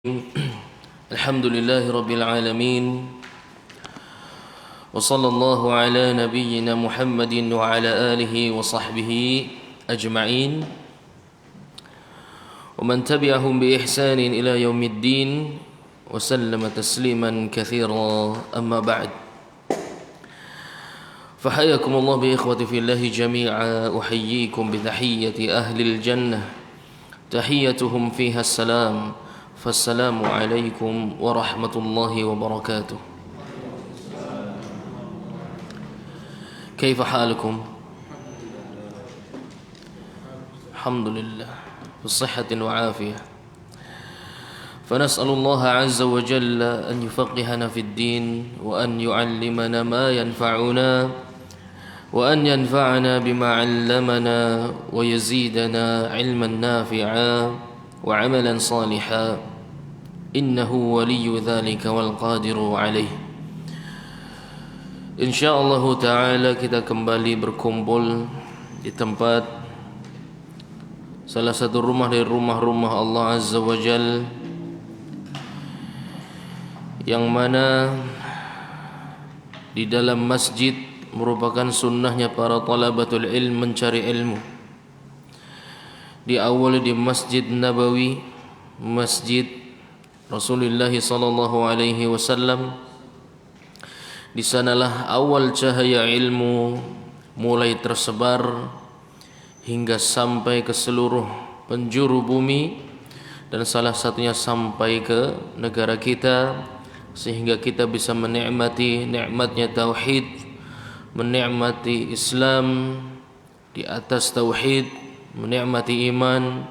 الحمد لله رب العالمين وصلى الله على نبينا محمد وعلى آله وصحبه أجمعين ومن تبعهم بإحسان إلى يوم الدين وسلم تسليما كثيرا أما بعد فحياكم الله بإخوتي في الله جميعا أحييكم بتحية أهل الجنة تحيتهم فيها السلام فالسلام عليكم ورحمة الله وبركاته. كيف حالكم؟ الحمد لله بالصحة وعافية. فنسأل الله عز وجل أن يفقهنا في الدين وأن يعلمنا ما ينفعنا وأن ينفعنا بما علمنا ويزيدنا علما نافعا وعملا صالحا إنه ولي ذلك والقادر عليه. InsyaAllah ta'ala kita kembali berkumpul di tempat salah satu rumah dari rumah-rumah Allah Azza wa Jal, yang mana di dalam masjid merupakan sunnahnya para talabatul ilm mencari ilmu. Diawali di Masjid Nabawi, Masjid Rasulullah sallallahu alaihi wasallam. Di sanalah awal cahaya ilmu mulai tersebar hingga sampai ke seluruh penjuru bumi, dan salah satunya sampai ke negara kita, sehingga kita bisa menikmati nikmatnya tauhid, menikmati Islam di atas tauhid, menikmati iman,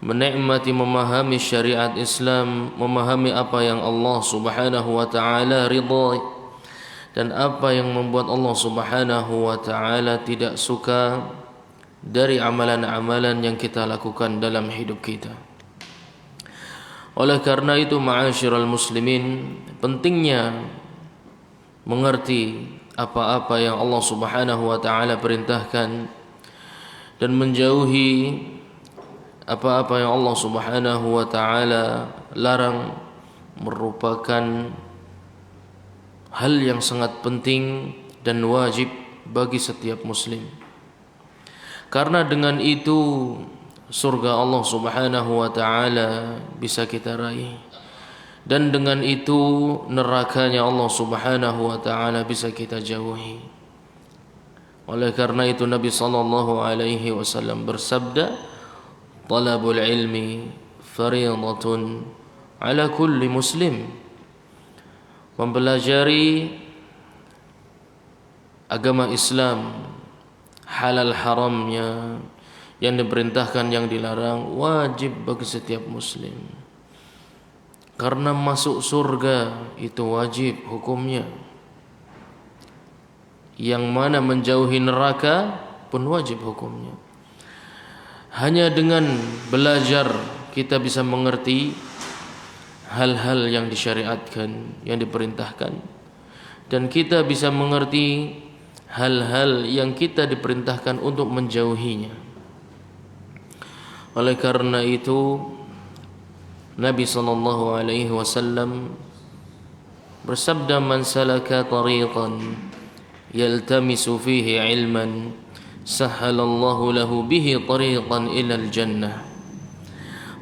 menikmati memahami syariat Islam, memahami apa yang Allah Subhanahu wa taala ridha dan apa yang membuat Allah Subhanahu wa taala tidak suka dari amalan-amalan yang kita lakukan dalam hidup kita. Oleh karena itu, ma'asyiral muslimin, pentingnya mengerti apa-apa yang Allah Subhanahu wa taala perintahkan dan menjauhi apa-apa yang Allah Subhanahu wa taala larang, merupakan hal yang sangat penting dan wajib bagi setiap muslim. Karena dengan itu surga Allah Subhanahu wa taala bisa kita raih, dan dengan itu nerakanya Allah Subhanahu wa taala bisa kita jauhi. Oleh karena itu Nabi sallallahu alaihi wasallam bersabda, talabul ilmi fariidatun ala kulli muslim. Mempelajari agama Islam, halal haramnya, yang diperintahkan, yang dilarang, wajib bagi setiap muslim. Karena masuk surga itu wajib hukumnya. Yang mana menjauhi neraka pun wajib hukumnya. Hanya dengan belajar kita bisa mengerti hal-hal yang disyariatkan, yang diperintahkan, dan kita bisa mengerti hal-hal yang kita diperintahkan untuk menjauhinya. Oleh karena itu Nabi sallallahu alaihi wasallam bersabda, man salaka tariqan yaltamisu fihi ilman sahhalallahu lahu bihi tariqan ilal jannah.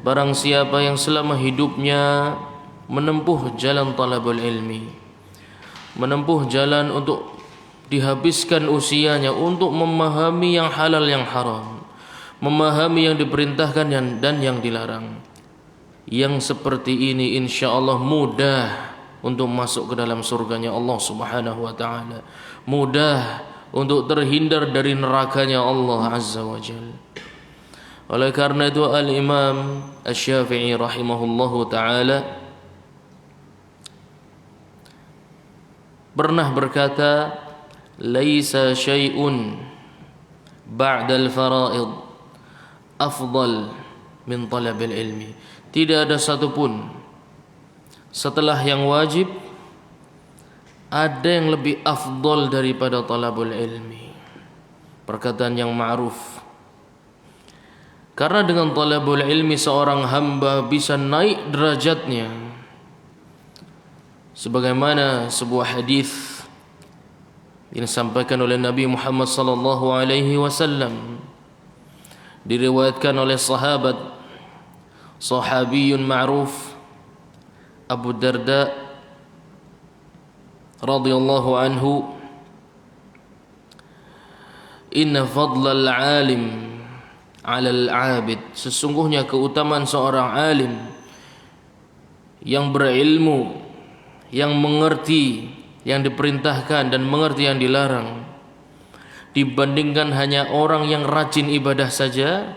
Barang siapa yang selama hidupnya menempuh jalan talabul ilmi, menempuh jalan untuk dihabiskan usianya untuk memahami yang halal yang haram, memahami yang diperintahkan dan yang dilarang, yang seperti ini insyaallah mudah untuk masuk ke dalam surganya Allah Subhanahu wa taala, mudah untuk terhindar dari nerakanya Allah Azza wa Jalla. Oleh karena itu Al-Imam Asy-Syafi'i rahimahullahu ta'ala pernah berkata, laisa syai'un ba'dal fara'id afdal min talabil ilmi. Tidak ada satupun setelah yang wajib ada yang lebih afdal daripada talabul ilmi. Perkataan yang ma'ruf. Karena dengan talabul ilmi seorang hamba bisa naik derajatnya. Sebagaimana sebuah hadis yang disampaikan oleh Nabi Muhammad sallallahu alaihi wasallam, diriwayatkan oleh sahabiyun ma'ruf Abu Darda radhiyallahu anhu, inna fadlal alim 'alal 'abid, sesungguhnya keutamaan seorang alim yang berilmu, yang mengerti yang diperintahkan dan mengerti yang dilarang, dibandingkan hanya orang yang rajin ibadah saja,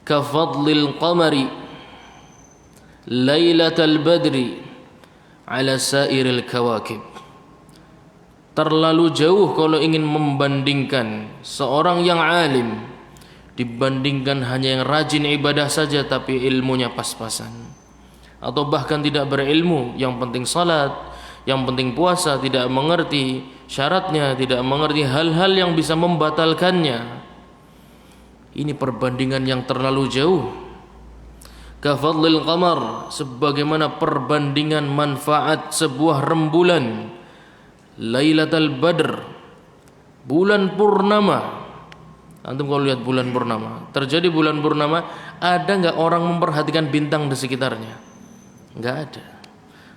ka fadlil qamari lailatal badri 'ala sairil kawakib. Terlalu jauh kalau ingin membandingkan seorang yang alim dibandingkan hanya yang rajin ibadah saja tapi ilmunya pas-pasan, atau bahkan tidak berilmu, yang penting salat, yang penting puasa, tidak mengerti syaratnya, tidak mengerti hal-hal yang bisa membatalkannya. Ini perbandingan yang terlalu jauh. Kafadlil qamar, sebagaimana perbandingan manfaat sebuah rembulan, Lailatul Badr, bulan purnama. Antum kalau lihat bulan purnama, terjadi bulan purnama, ada nggak orang memperhatikan bintang di sekitarnya? Nggak ada.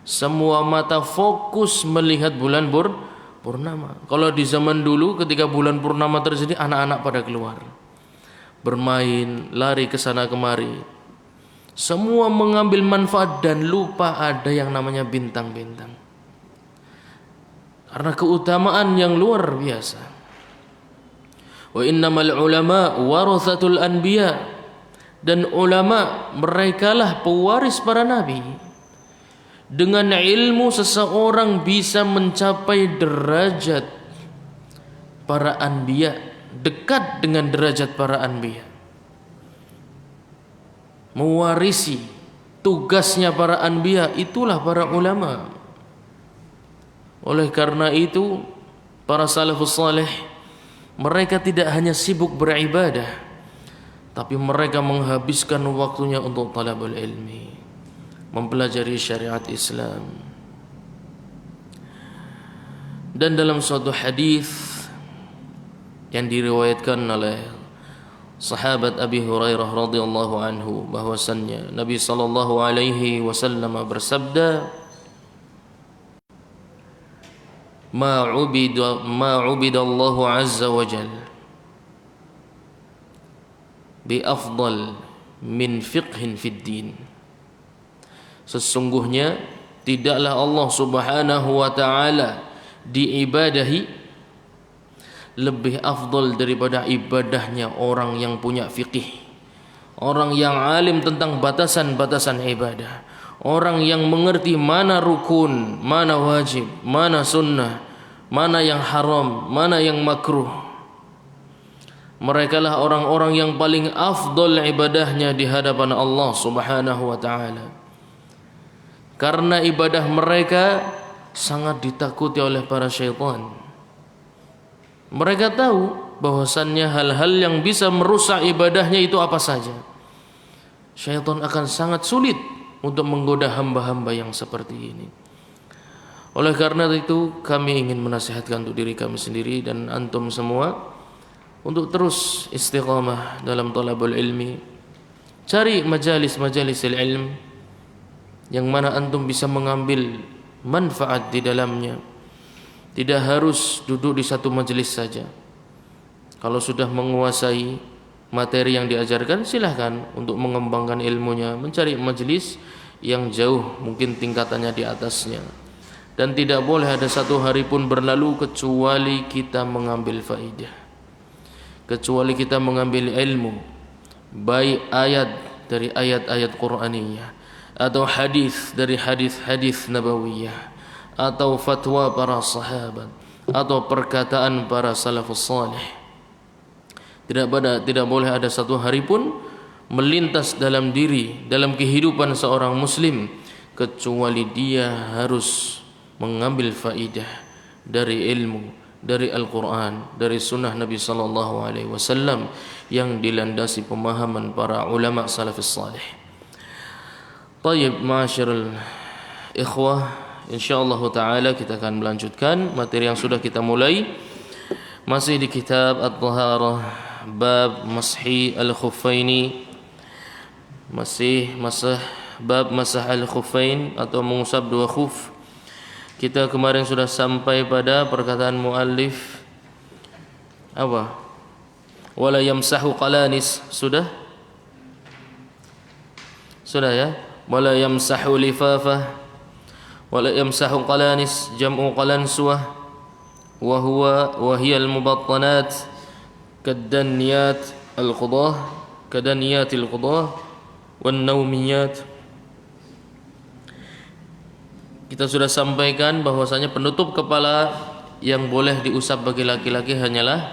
Semua mata fokus melihat bulan purnama. Kalau di zaman dulu ketika bulan purnama terjadi, anak-anak pada keluar bermain, lari ke sana kemari. Semua mengambil manfaat dan lupa ada yang namanya bintang-bintang. Karena keutamaan yang luar biasa. Wa innamal ulama warathatul anbiya, dan ulama merekalah pewaris para nabi. Dengan ilmu seseorang bisa mencapai derajat para anbiya, dekat dengan derajat para anbiya, mewarisi tugasnya para anbiya, itulah para ulama. Oleh karena itu para salafus saleh, mereka tidak hanya sibuk beribadah, tapi mereka menghabiskan waktunya untuk talabul ilmi, mempelajari syariat Islam. Dan dalam suatu hadis yang diriwayatkan oleh sahabat Abi Hurairah radhiyallahu anhu, bahwasannya Nabi sallallahu alaihi wasallam bersabda, ma ubidallahu azza wa jalla bi afdal min fiqhin fid din. Sesungguhnya tidaklah Allah subhanahu wa ta'ala diibadahi lebih afdal daripada ibadahnya orang yang punya fiqih, orang yang alim tentang batasan-batasan ibadah, orang yang mengerti mana rukun, mana wajib, mana sunnah, mana yang haram, mana yang makruh. Mereka lah orang-orang yang paling afdal ibadahnya di hadapan Allah subhanahu wa ta'ala. Karena ibadah mereka sangat ditakuti oleh para syaitan. Mereka tahu bahwasannya hal-hal yang bisa merusak ibadahnya itu apa saja. Syaitan akan sangat sulit untuk menggoda hamba-hamba yang seperti ini. Oleh karena itu kami ingin menasihatkan untuk diri kami sendiri dan antum semua untuk terus istiqamah dalam talabul ilmi. Cari majalis-majalis ilmu yang mana antum bisa mengambil manfaat di dalamnya. Tidak harus duduk di satu majelis saja. Kalau sudah menguasai materi yang diajarkan, silahkan untuk mengembangkan ilmunya, mencari majelis yang jauh mungkin tingkatannya di atasnya. Dan tidak boleh ada satu hari pun berlalu kecuali kita mengambil faidah, kecuali kita mengambil ilmu, baik ayat dari ayat-ayat Qur'aniyah, atau hadis dari hadis-hadis nabawiyah, atau fatwa para sahabat, atau perkataan para salafus salih. Tidak boleh ada satu hari pun melintas dalam diri, dalam kehidupan seorang muslim, kecuali dia harus mengambil faidah dari ilmu, dari Al-Quran, dari sunnah Nabi sallallahu alaihi wasallam yang dilandasi pemahaman para ulama salafus salih. Tayyib, ma'asyiral ikhwah, insyaallah taala kita akan melanjutkan materi yang sudah kita mulai, masih di kitab At-Taharah, bab mashi al-khuffaini, masih bab masah al-khuffain atau mengusap dua khuf. Kita kemarin sudah sampai pada perkataan muallif apa? Wala yamsahu qalanis. Sudah ya. Wala yamsahu lifafah. Wala yamsahu qalanis, jam'u qalansuah. Wa hiya al-mubattanat kadaniyat al-qudah, kadaniyatil qudah wan naumiyat. Kita sudah sampaikan bahwasanya penutup kepala yang boleh diusap bagi laki-laki hanyalah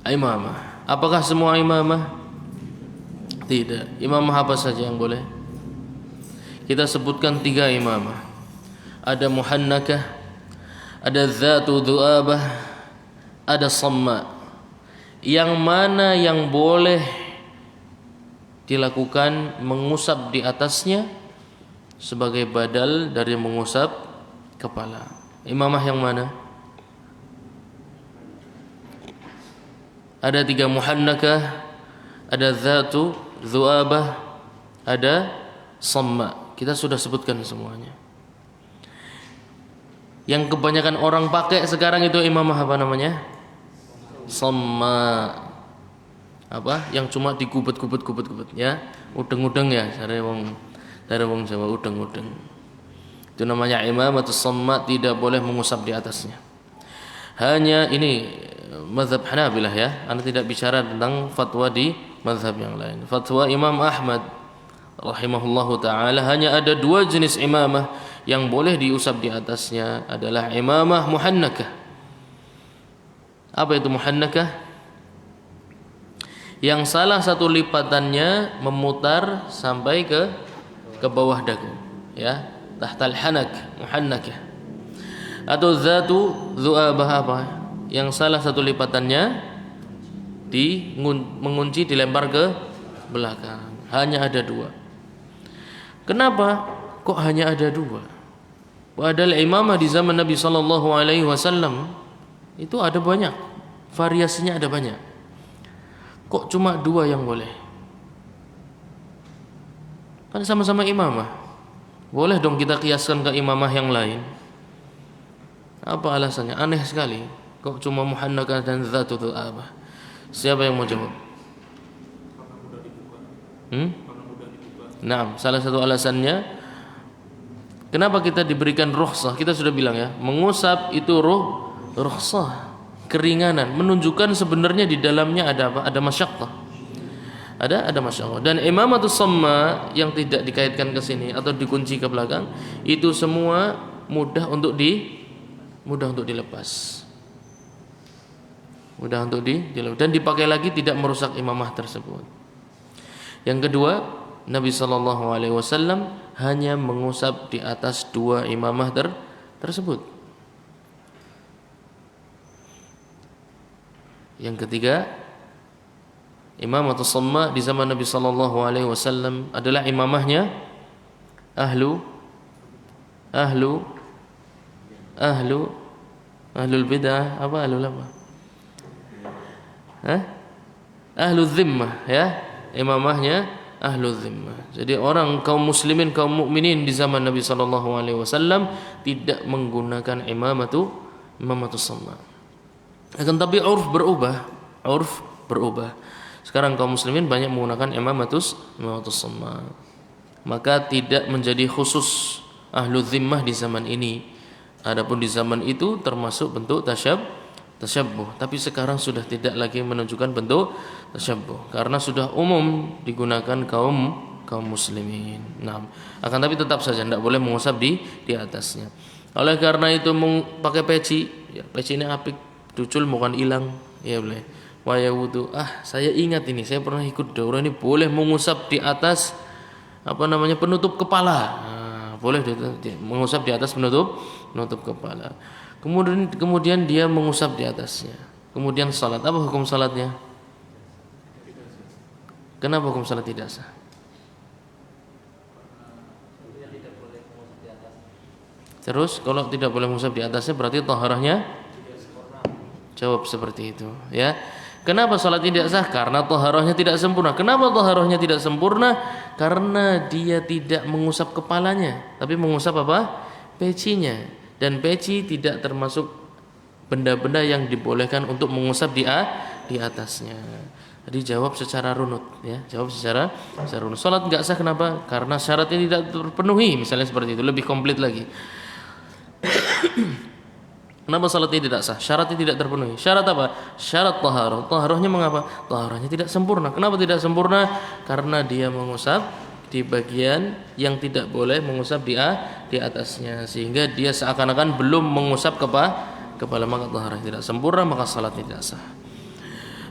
imamah. Apakah semua imamah? Tidak. Imamah apa saja yang boleh? Kita sebutkan 3 imamah. Ada muhannakah, ada dzatu du'abah, ada samma. Yang mana yang boleh dilakukan mengusap di atasnya sebagai badal dari mengusap kepala? Imamah yang mana? Ada 3 muhannakah, ada dzatu dzu'abah, ada samma. Kita sudah sebutkan semuanya. Yang kebanyakan orang pakai sekarang itu imamah apa namanya? Samma. Apa? Yang cuma dikubet-kubet ya, udeng-udeng ya, dari wong Jawa udeng-udeng. Itu namanya imamatus samma, tidak boleh mengusap di atasnya. Hanya ini mazhab Hanabilah ya. Anda tidak bicara tentang fatwa di mazhab yang lain. Fatwa Imam Ahmad rahimahullahu taala, hanya ada 2 jenis imamah yang boleh diusap di atasnya, adalah imamah muhannakah. Apa itu muhannakah? Yang salah satu lipatannya memutar sampai ke bawah dagu, ya, tahtal hanak, muhannakah. Atau dzatu dzu'abah, apa? Yang salah satu lipatannya mengunci, dilempar ke belakang. Hanya ada 2. Kenapa kok hanya ada 2? Padahal imamah di zaman Nabi sallallahu alaihi wasallam itu ada banyak, variasinya ada banyak. Kok cuma 2 yang boleh? Kan sama-sama imamah. Boleh dong kita kiaskan ke imamah yang lain. Apa alasannya? Aneh sekali. Kok cuma muhannakah dan dzatu dzu'abah? Siapa yang mau jawab? Nah, salah satu alasannya kenapa kita diberikan rukhsah? Kita sudah bilang ya, mengusap itu rukhsah, keringanan, menunjukkan sebenarnya di dalamnya ada apa? Ada masyaqqah. Ada masyaqqah. Dan imamatus samma yang tidak dikaitkan ke sini atau dikunci ke belakang, itu semua mudah untuk dilepas. Mudah untuk dilepas dan dipakai lagi, tidak merusak imamah tersebut. Yang kedua, Nabi sallallahu alaihi wasallam hanya mengusap di atas 2 imamah tersebut. Yang ketiga, imamatus samma di zaman Nabi sallallahu alaihi wasallam adalah imamahnya ahlul bidah, apa ahlul apa? Ahlul zimmah ya, imamahnya ahlul zimmah. Jadi orang kaum muslimin, kaum mukminin di zaman Nabi sallallahu alaihi wasallam tidak menggunakan imamatus samma. Akan tapi urf berubah. Sekarang kaum muslimin banyak menggunakan imamatus samma. Maka tidak menjadi khusus ahlu zimmah di zaman ini. Adapun di zaman itu termasuk bentuk tasyabbuh. Tapi sekarang sudah tidak lagi menunjukkan bentuk tasyabbuh karena sudah umum digunakan kaum muslimin. Nah, akan tapi tetap saja tidak boleh mengusap di atasnya. Oleh karena itu pakai peci, ya peci ini apik, ducul bukan hilang, ya boleh. Waya wudu. Saya ingat ini, saya pernah ikut daurah ini boleh mengusap di atas penutup kepala. Boleh mengusap di atas penutup menutup kepala. Kemudian dia mengusap di atasnya. Kemudian salat. Apa hukum salatnya? Kenapa hukum salat tidak sah? Terus kalau tidak boleh mengusap di atasnya berarti taharahnya? Jawab seperti itu, ya. Kenapa salat tidak sah? Karena taharahnya tidak sempurna. Kenapa taharahnya tidak sempurna? Karena dia tidak mengusap kepalanya, tapi mengusap apa? Pecinya. Dan peci tidak termasuk benda-benda yang dibolehkan untuk mengusap di atasnya. Jadi jawab secara runut, ya. Jawab secara runut. Salat enggak sah kenapa? Karena syaratnya tidak terpenuhi, misalnya seperti itu. Lebih komplit lagi. Kenapa salatnya tidak sah? Syaratnya tidak terpenuhi. Syarat apa? Syarat taharah. Taharahnya mengapa? Taharahnya tidak sempurna. Kenapa tidak sempurna? Karena dia mengusap di bagian yang tidak boleh mengusap di atasnya, sehingga dia seakan-akan belum mengusap kepala, maka taharah tidak sempurna, maka salatnya tidak sah.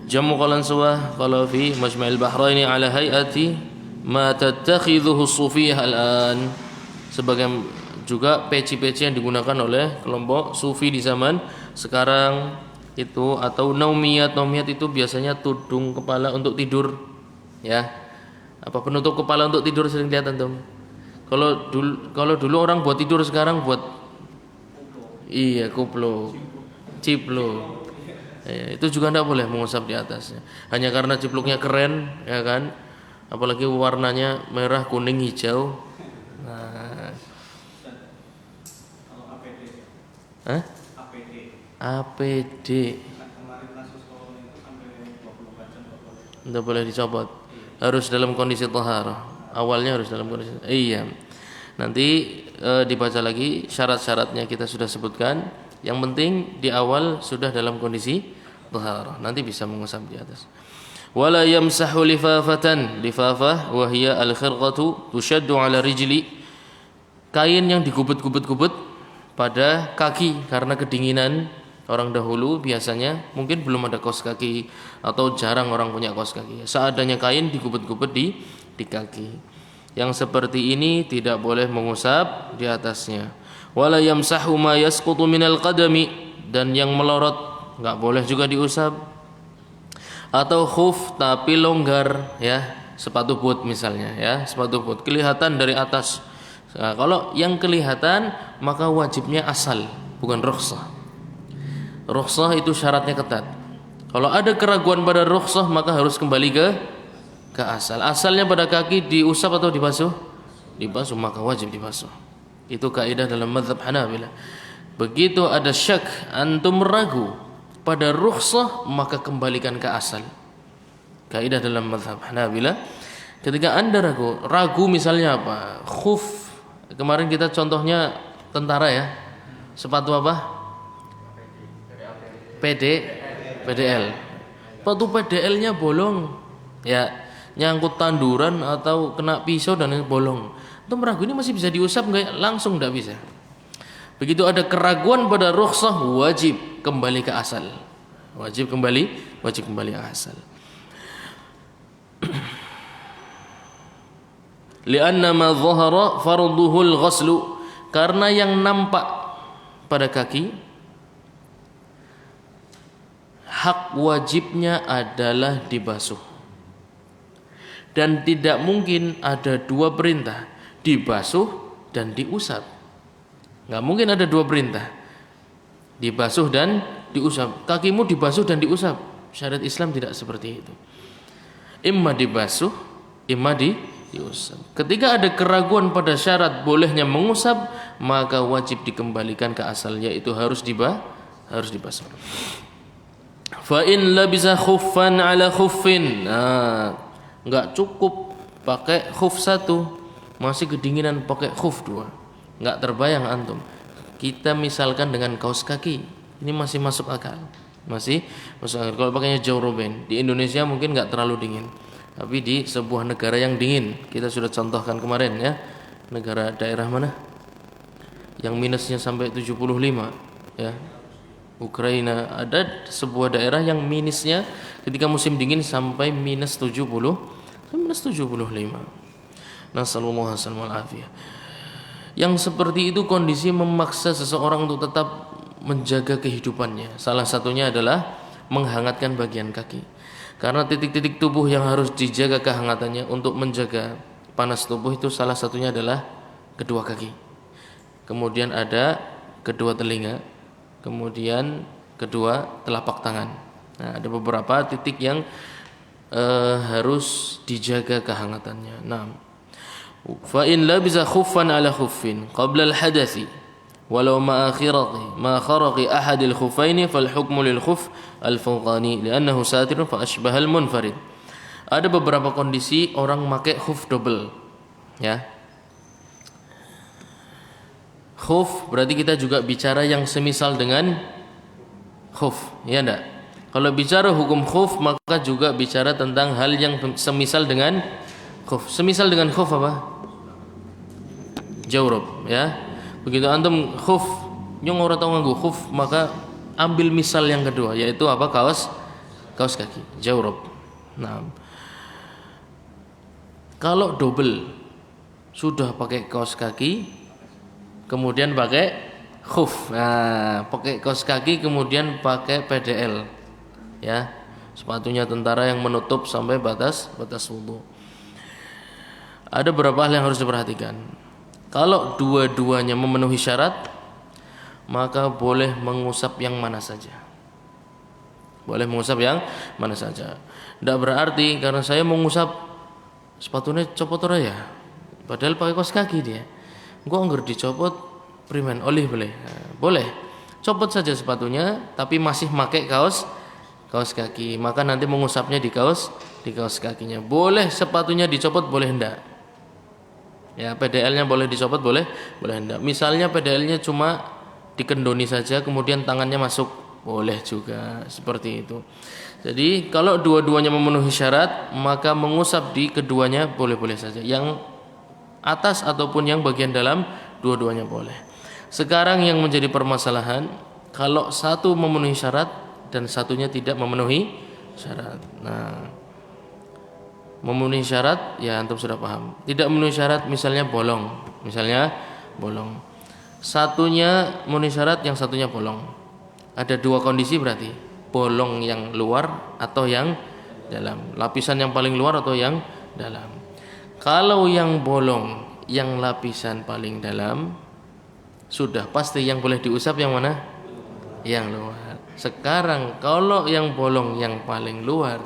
Jamu qalan suwah qala fi majma'il bahraini ala hayati ma tattakhidhuhu sufiyah al-an. Sebagian juga peci-peci yang digunakan oleh kelompok sufi di zaman sekarang itu, atau naumiyat itu biasanya tudung kepala untuk tidur, ya. Apa penutup kepala untuk tidur sering lihat antum? Kalau dulu orang buat tidur, sekarang buat kuplo, ciplo. Ya, itu juga tidak boleh mengusap di atasnya. Hanya karena cipluknya keren, ya kan? Apalagi warnanya merah, kuning, hijau. Nah, APD tidak boleh dicopot, harus dalam kondisi taharah. Awalnya harus dalam kondisi. Iya. Nanti dibaca lagi syarat-syaratnya kita sudah sebutkan. Yang penting di awal sudah dalam kondisi taharah. Nanti bisa mengusap di atas. Wala yamsahu lifafatan. Lifafah wa hiya al-khirqatu tushaddu 'ala rijli. Kain yang digubet-gubet pada kaki karena kedinginan. Orang dahulu biasanya mungkin belum ada kaos kaki atau jarang orang punya kaos kaki. Seadanya kain digubet-gubet di kaki. Yang seperti ini tidak boleh mengusap di atasnya. Wala yamsahu ma yasqutu minal qadami, dan yang melorot enggak boleh juga diusap. Atau khuf tapi longgar, ya, sepatu boot misalnya, ya, sepatu boot kelihatan dari atas. Nah, kalau yang kelihatan maka wajibnya asal, bukan rukhsah. Rukhsah itu syaratnya ketat. Kalau ada keraguan pada rukhsah maka harus kembali ke asal. Asalnya pada kaki diusap atau dibasuh? Dibasuh, maka wajib dibasuh. Itu kaidah dalam mazhab Hanabilah. Begitu ada syak, antum ragu pada rukhsah, maka kembalikan ke asal. Kaidah dalam mazhab Hanabilah. Ketika Anda ragu misalnya apa? Khuf. Kemarin kita contohnya tentara, ya. Sepatu apa? PDL. Sepatu PDL-nya bolong, ya, nyangkut tanduran atau kena pisau dan bolong. Antum ragu ini masih bisa diusap enggak? Langsung enggak bisa. Begitu ada keraguan pada rukhsah, wajib kembali ke asal. Wajib kembali ke asal. Lianna ma dhahara farduhul ghaslu, karena yang nampak pada kaki hak wajibnya adalah dibasuh. Dan tidak mungkin ada dua perintah, dibasuh dan diusap. Enggak mungkin ada dua perintah, dibasuh dan diusap. Kakimu dibasuh dan diusap. Syariat Islam tidak seperti itu. Imma dibasuh, imma diusap. Ketika ada keraguan pada syarat bolehnya mengusap, maka wajib dikembalikan ke asal, yaitu harus dibasuh. Fa in labisa khuffan ala khuffin. Nah, enggak cukup pakai khuf satu, masih kedinginan pakai khuf dua. Enggak terbayang antum. Kita misalkan dengan kaos kaki, ini masih masuk akal. Masih masuk akal. Kalau pakainya jawroben, di Indonesia mungkin enggak terlalu dingin. Tapi di sebuah negara yang dingin, kita sudah contohkan kemarin, ya. Negara daerah mana? Yang minusnya sampai 75, ya. Ukraina. Ada sebuah daerah yang minusnya ketika musim dingin sampai minus 70, minus 75. Nasallallahu alaihi wasallam. Yang seperti itu kondisi memaksa seseorang untuk tetap menjaga kehidupannya. Salah satunya adalah menghangatkan bagian kaki. Karena titik-titik tubuh yang harus dijaga kehangatannya untuk menjaga panas tubuh itu salah satunya adalah kedua kaki. Kemudian ada kedua telinga, kemudian kedua telapak tangan. Nah, ada beberapa titik yang harus dijaga kehangatannya. Nah, fa in labisa khuffan ala khuffin qabla al-hadathi walau ma kharaqi ahad al-khuffaini fal hukmu lil khuff al-fawqani li'annahu satirun fa ashbaha al-munfarid. Ada beberapa kondisi orang pakai khuf double, ya. Khuf berarti kita juga bicara yang semisal dengan khuf, ya enggak? Kalau bicara hukum khuf maka juga bicara tentang hal yang semisal dengan khuf. Semisal dengan khuf apa? Jawrab, ya. Begitu antum khuf, yang orang tahu nganggo khuf, maka ambil misal yang kedua yaitu apa? Kaos kaki, jawrab. Nah, kalau double sudah pakai kaos kaki, kemudian pakai khuf. Nah, pakai kaos kaki kemudian pakai PDL, ya. Sepatunya tentara yang menutup sampai batas wudu. Ada beberapa hal yang harus diperhatikan. Kalau dua-duanya memenuhi syarat, maka boleh mengusap yang mana saja. Boleh mengusap yang mana saja. Tidak berarti karena saya mengusap sepatunya copot ya. Padahal pakai kaos kaki dia. Gua anggar dicopot primen oleh boleh. Nah, boleh. Copot saja sepatunya tapi masih pakai kaos kaki. Maka nanti mengusapnya di kaos kakinya. Boleh sepatunya dicopot, boleh enggak. Ya, PDL-nya boleh dicopot, boleh enggak. Misalnya PDL-nya cuma dikendoni saja kemudian tangannya masuk, boleh juga seperti itu. Jadi kalau dua-duanya memenuhi syarat, maka mengusap di keduanya boleh-boleh saja. Yang atas ataupun yang bagian dalam, dua-duanya boleh. Sekarang yang menjadi permasalahan, kalau satu memenuhi syarat dan satunya tidak memenuhi syarat. Nah, memenuhi syarat ya antum sudah paham. Tidak memenuhi syarat misalnya bolong. Satunya memenuhi syarat, yang satunya bolong. Ada dua kondisi berarti. Bolong yang luar atau yang dalam. Lapisan yang paling luar atau yang dalam. Kalau yang bolong, yang lapisan paling dalam, sudah pasti yang boleh diusap yang mana? Yang luar. Sekarang kalau yang bolong yang paling luar,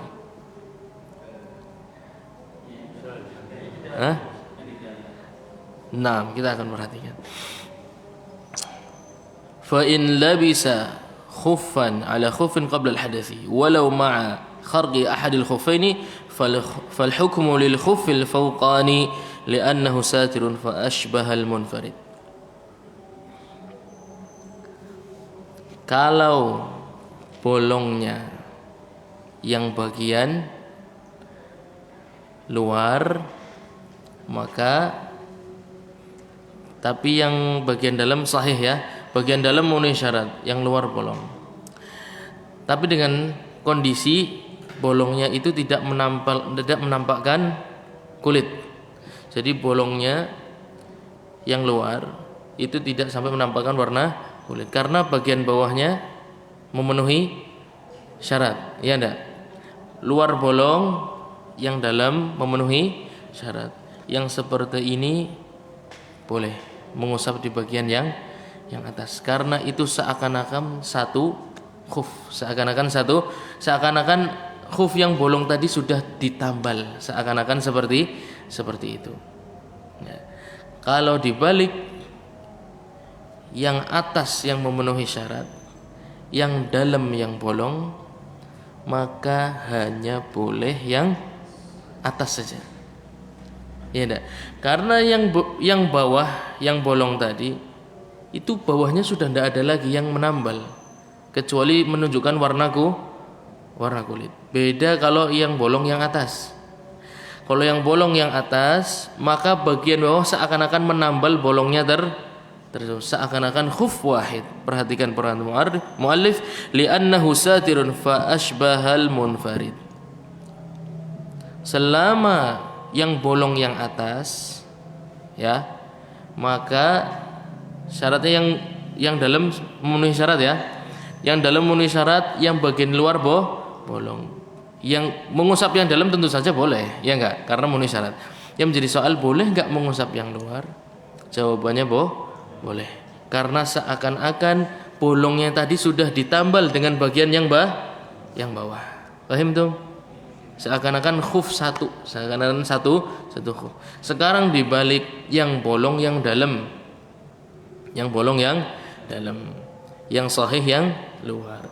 nah, kita akan perhatikan. Fa in labisa khuffan ala khuffin qabla al-hadathi walau ma'a kharqi ahad al-khuffaini fal hukmu lil khuffil fawqani li'annahu satirun fa ashbaha al-munfarid. Kalau bolongnya yang bagian luar, maka tapi yang bagian dalam sahih ya, bagian dalam memenuhi syarat, yang luar bolong. Tapi dengan kondisi bolongnya itu tidak menampakkan kulit. Jadi bolongnya yang luar itu tidak sampai menampakkan warna kulit karena bagian bawahnya memenuhi syarat, ya enggak? Luar bolong, yang dalam memenuhi syarat. Yang seperti ini boleh mengusap di bagian yang atas karena itu seakan-akan satu khuf, seakan-akan khuf yang bolong tadi sudah ditambal, seakan-akan seperti itu. Ya. Kalau dibalik, yang atas yang memenuhi syarat, yang dalam yang bolong, maka hanya boleh yang atas saja. Ya enggak? Karena yang bawah, yang bolong tadi, itu bawahnya sudah tidak ada lagi yang menambal kecuali menunjukkan warna kulit. Beda kalau yang bolong yang atas. Kalau yang bolong yang atas, maka bagian bawah seakan-akan menambal bolongnya seakan-akan khuf wahid. Perhatikan peran muallif, li'annahu satirun fa ashbahal munfarid. Selama yang bolong yang atas, ya, maka syaratnya yang dalam memenuhi syarat ya. Yang dalam memenuhi syarat, yang bagian luar bolong. Yang mengusap yang dalam tentu saja boleh, ya enggak? Karena memenuhi syarat. Yang menjadi soal boleh enggak mengusap yang luar? Jawabannya boleh. Karena seakan-akan bolongnya tadi sudah ditambal dengan bagian yang bawah. Paham tuh? Seakan-akan khuf satu, seakan-akan satu khuf. Sekarang dibalik yang bolong yang dalam. Yang bolong yang dalam. Yang sahih yang luar.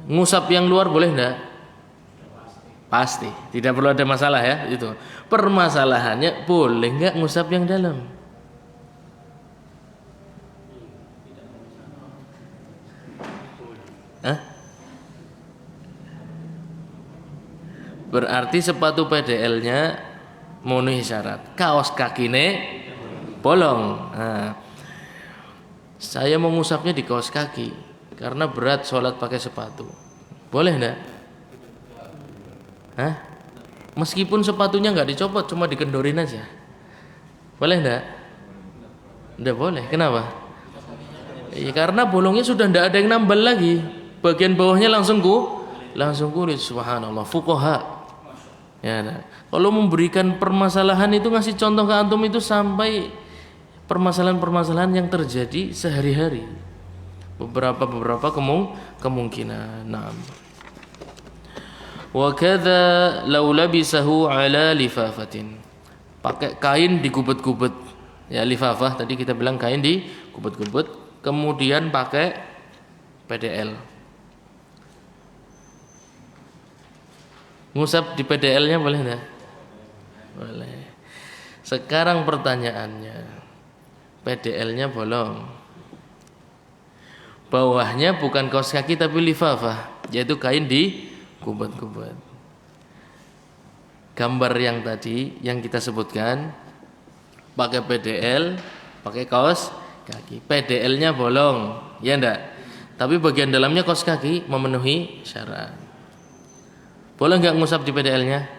Ngusap yang luar boleh enggak? Pasti. Tidak perlu ada masalah ya, itu. Permasalahannya boleh enggak ngusap yang dalam? Hah? Berarti sepatu PDL-nya memenuhi syarat. Kaos kakine bolong. Nah, saya mau ngusapnya di kaos kaki karena berat sholat pakai sepatu. Boleh enggak? Hah? Meskipun sepatunya nggak dicopot, cuma dikendorin aja. Boleh enggak? Enggak boleh. Kenapa? Ya, karena bolongnya sudah enggak ada yang nambal lagi. Bagian bawahnya langsung kulit. Subhanallah, fuqaha. Ya, nah. Kalau memberikan permasalahan itu ngasih contoh ke antum itu sampai permasalahan-permasalahan yang terjadi sehari-hari. Beberapa kemungkinan. Naam. Wa kadza law labisahu ala lifafatin. Pakai kain digubet-gubet. Ya, lifafah tadi kita bilang kain digubet-gubet, kemudian pakai PDL. Ngusap di PDL-nya boleh enggak? Boleh. Sekarang pertanyaannya, PDL-nya bolong. Bawahnya bukan kaos kaki tapi lifafah, yaitu kain di kubet-kubet. Gambar yang tadi yang kita sebutkan pakai PDL, pakai kaos kaki. PDL-nya bolong, ya enggak? Tapi bagian dalamnya kaos kaki memenuhi syarat. Boleh enggak ngusap di PDL-nya?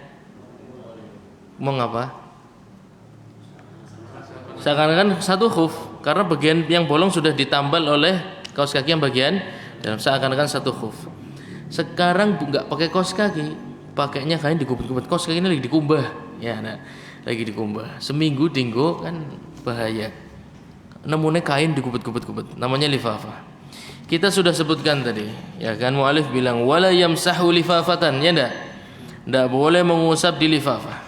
Mau ngapa? Seakan-akan satu khuf, karena bagian yang bolong sudah ditambal oleh kaos kaki yang bagian dalam, seakan-akan satu khuf. Sekarang enggak pakai kaos kaki, pakainya kain digubet-gubet. Kaos kaki ini lagi dikumbah, ya, nah, lagi dikumbah. Seminggu dinggo kan bahaya. Namanya kain digubet-gubet, namanya lifafah. Kita sudah sebutkan tadi, ya kan, mu'alif bilang wala yamsahu lifafatan, ya enggak boleh mengusap di lifafah.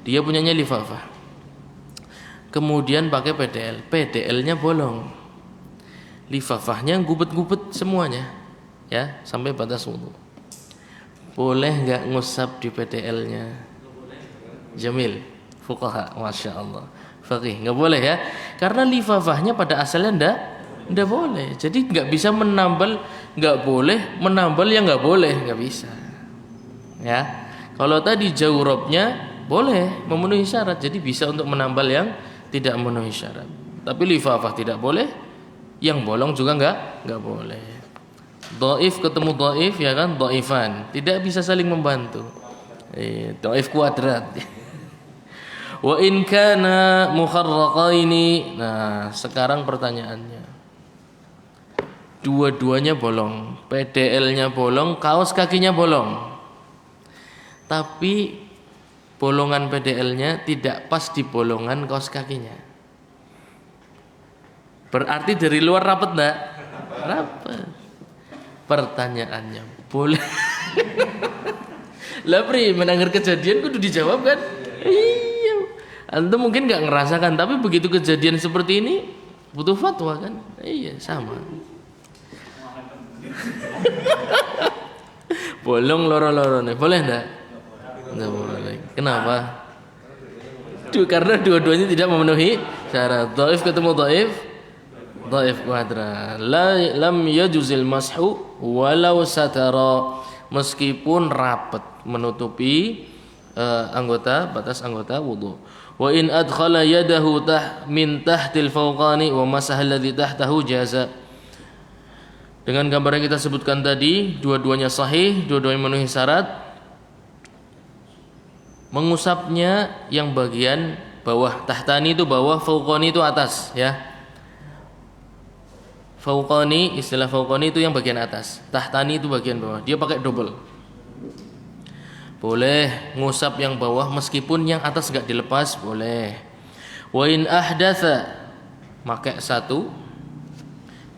Dia punyanya lifafah. Kemudian pakai PDL, PDL-nya bolong. Lifafahnya gubet-gubet semuanya, ya, sampai batas wudu. Boleh enggak ngusap di PDL-nya? Jamil, fuqaha, masya Allah. Faqih, enggak boleh ya, karena lifafahnya pada asalnya enggak boleh. Jadi enggak bisa menambal, enggak boleh menambal yang enggak boleh, enggak bisa. Ya. Kalau tadi jawrabnya boleh memenuhi syarat, jadi bisa untuk menambal yang tidak memenuhi syarat. Tapi lifafah tidak boleh, yang bolong juga enggak boleh. Dhaif ketemu dhaif, ya kan, dhaifan, tidak bisa saling membantu. Dhaif kuadrat. Wa in kana mukharraqaini. Nah, sekarang pertanyaannya. Dua-duanya bolong, PDL-nya bolong, kaos kakinya bolong. Tapi bolongan PDL-nya tidak pas di bolongan kaos kakinya. Berarti dari luar rapat enggak? Rapat. Pertanyaannya, boleh. Lah pri, mendengar kejadian kudu dijawab kan? Iya. Anda mungkin enggak ngerasakan, tapi begitu kejadian seperti ini butuh fatwa kan? Iya, sama. Bolong loro-lorone, boleh enggak? Enggak boleh. Kenapa? Karena dua-duanya tidak memenuhi syarat. Dhaif ketemu dhaif, dhaif kuadrat. Lam yajuzil mashu walau satara, meskipun rapat menutupi batas anggota wudu. Wa in adkhala yadahu min tahtil fawqani wa masaha alladhi tahtahu jaza. Dengan gambar yang kita sebutkan tadi, dua-duanya sahih, dua-duanya memenuhi syarat. Mengusapnya yang bagian bawah. Tahtani itu bawah, fauqani itu atas, ya. Fauqani, istilah fauqani itu yang bagian atas, tahtani itu bagian bawah. Dia pakai double. Boleh ngusap yang bawah meskipun yang atas enggak dilepas, boleh. Wa in ahdatsa, pakai satu.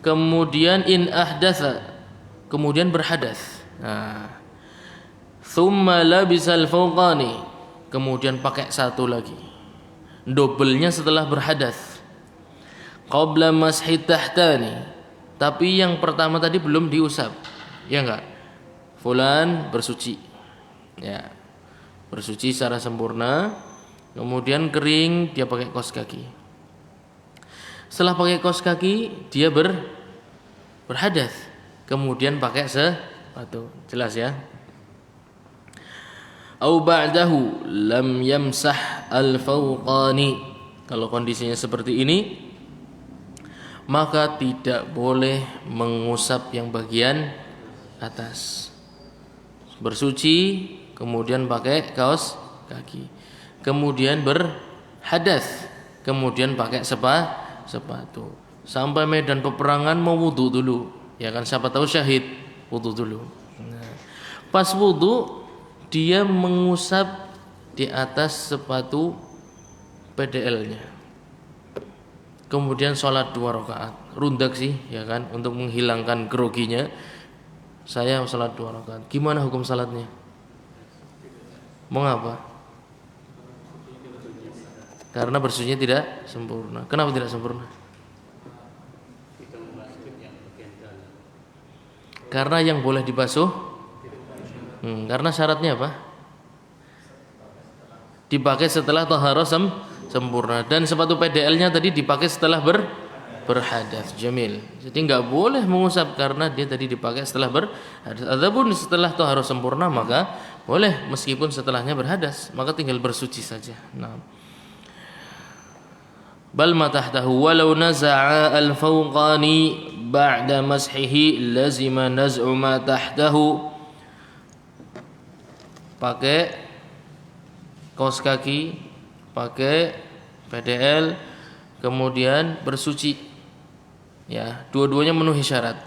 Kemudian in ahdatsa, kemudian berhadas. Nah, thumma labisal fawqani, kemudian pakai satu lagi, dobelnya setelah berhadas. Qabla mashi tahtani, tapi yang pertama tadi belum diusap, ya enggak? Fulan bersuci, ya, bersuci secara sempurna, kemudian kering, dia pakai kaos kaki. Setelah pakai kaos kaki dia berhadas, kemudian pakai sepatu, jelas ya. Au ba'dahu lam yamsah al-fawqani, kalau kondisinya seperti ini maka tidak boleh mengusap yang bagian atas. Bersuci kemudian pakai kaos kaki, kemudian berhadas, kemudian pakai sepatu. Sampai medan peperangan mau wudu dulu, ya kan, siapa tahu syahid, wudu dulu. Nah, pas wudu dia mengusap di atas sepatu PDL-nya, kemudian sholat 2 rakaat, rundak sih, ya kan, untuk menghilangkan groginya. Saya sholat 2 rakaat. Gimana hukum salatnya? Mengapa? Karena bersucinya tidak sempurna. Kenapa tidak sempurna? Karena yang boleh dibasuh, karena syaratnya apa? Dipakai setelah taharah sempurna, dan sepatu PDL-nya tadi dipakai setelah berhadas. Jamil. Jadi enggak boleh mengusap karena dia tadi dipakai setelah berhadas. Adapun setelah taharah sempurna maka boleh, meskipun setelahnya berhadas, maka tinggal bersuci saja. Nah, bal ma tahtahu walau naza'a al-fawqani ba'da mashihi lazima naz'u ma tahtahu. Pakai kaos kaki, pakai PDL, kemudian bersuci, ya, dua-duanya memenuhi syarat.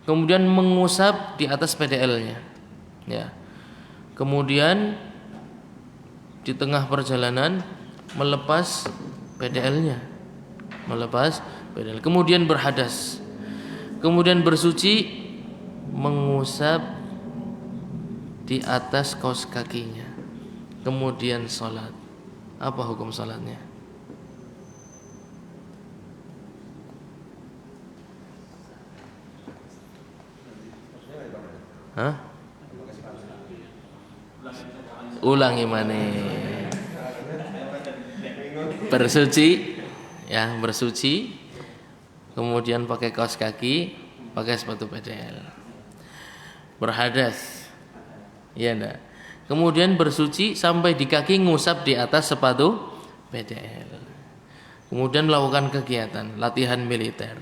Kemudian mengusap di atas PDL-nya, ya. Kemudian di tengah perjalanan melepas PDL-nya, kemudian berhadas, kemudian bersuci, mengusap di atas kaos kakinya, kemudian sholat. Apa hukum sholatnya? Hah? Ulangi mana? Bersuci, ya, bersuci, kemudian pakai kaos kaki, pakai sepatu PDL, berhadas, ya enggak? Kemudian bersuci sampai di kaki, ngusap di atas sepatu PDL. Kemudian melakukan kegiatan latihan militer.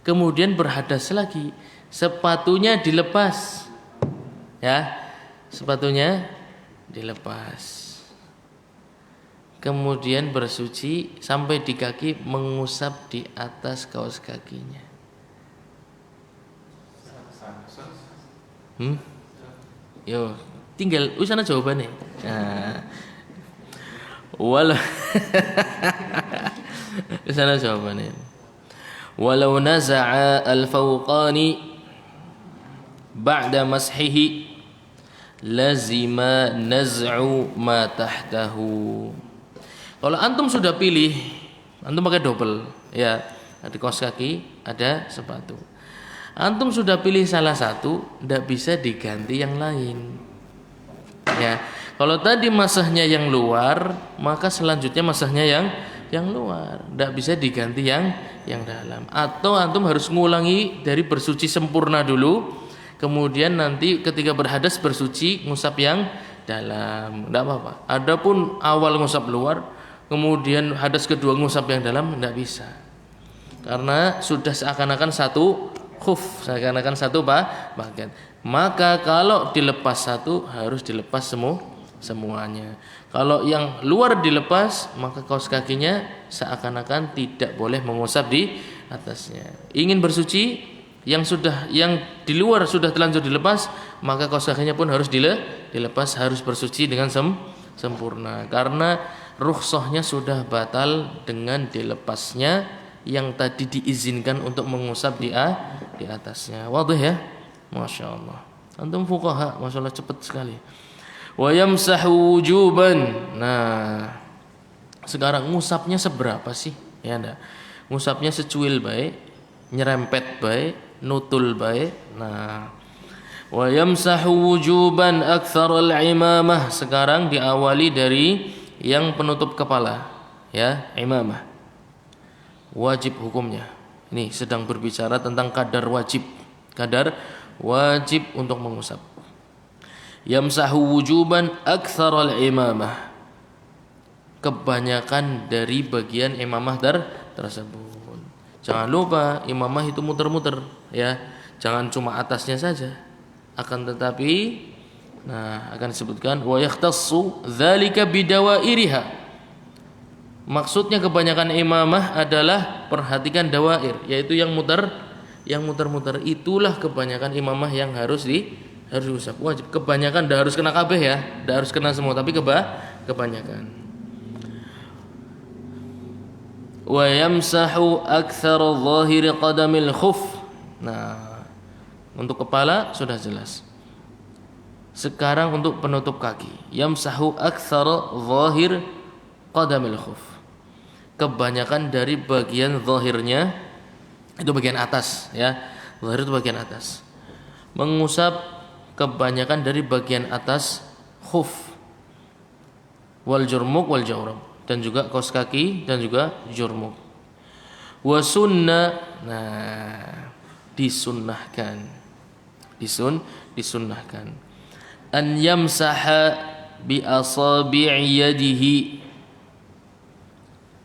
Kemudian berhadas lagi, sepatunya dilepas, ya, sepatunya dilepas. Kemudian bersuci sampai di kaki, mengusap di atas kaos kakinya. Yo, tinggal usana jawabannya. Nah, walau usana jawabannya. Walau naza'a al-fawqani ba'da mashihi lazima naz'u ma tahtahu. Kalau antum sudah pilih, antum pakai double, ya, ada kaos kaki, ada sepatu. Antum sudah pilih salah satu, tidak bisa diganti yang lain. Ya, kalau tadi masahnya yang luar, maka selanjutnya masahnya yang luar, tidak bisa diganti yang dalam. Atau antum harus ngulangi dari bersuci sempurna dulu, kemudian nanti ketika berhadas bersuci ngusap yang dalam, tidak apa-apa. Adapun awal ngusap luar, kemudian hadas kedua ngusap yang dalam, tidak bisa, karena sudah seakan-akan satu khuf, seakan-akan satu bagian. Maka kalau dilepas satu, harus dilepas semuanya. Kalau yang luar dilepas, maka kaos kakinya seakan-akan tidak boleh mengusap di atasnya. Ingin bersuci, yang di luar sudah terlanjur dilepas, maka kaos kakinya pun harus dilepas, harus bersuci dengan sempurna. Karena rukhsahnya sudah batal dengan dilepasnya yang tadi diizinkan untuk mengusap di atasnya. Wadih ya? Masya Allah. Antum fuqaha, Masya Allah cepat sekali. Wa yamsahu wujuban. Nah, sekarang ngusapnya seberapa sih? Ya enggak. Ngusapnya secuil baik, nyerempet baik, nutul baik. Nah, wa yamsahu wujuban aktsar al-imamah. Sekarang diawali dari yang penutup kepala, ya, imamah. Wajib hukumnya. Ini sedang berbicara tentang kadar wajib. Kadar wajib untuk mengusap. Yamsahu wujuban aktsar al-imamah. Kebanyakan dari bagian imamah tersebut. Jangan lupa imamah itu muter-muter, ya. Jangan cuma atasnya saja. Akan tetapi akan disebutkan wa yakhtassu dzalika bidawairiha. Maksudnya kebanyakan imamah adalah perhatikan dawair, yaitu yang muter-muter. Itulah kebanyakan imamah yang harus diusap. Wajib. Kebanyakan dah harus kena kabeh ya, dah harus kena semua, tapi kebanyakan. Wa yamsahu aktsar dhahir qadamil khuf. Nah, untuk kepala sudah jelas. Sekarang untuk penutup kaki. Yamsahu aktsar dhahir qadamil khuf. Kebanyakan dari bagian zahirnya, itu bagian atas ya. Zahir itu bagian atas. Mengusap kebanyakan dari bagian atas khuf wal jurmuk wal jawrab, dan juga kaos kaki dan juga jurmuk. Wa sunnah, disunnahkan an yamsaha bi asabi'i yadihi.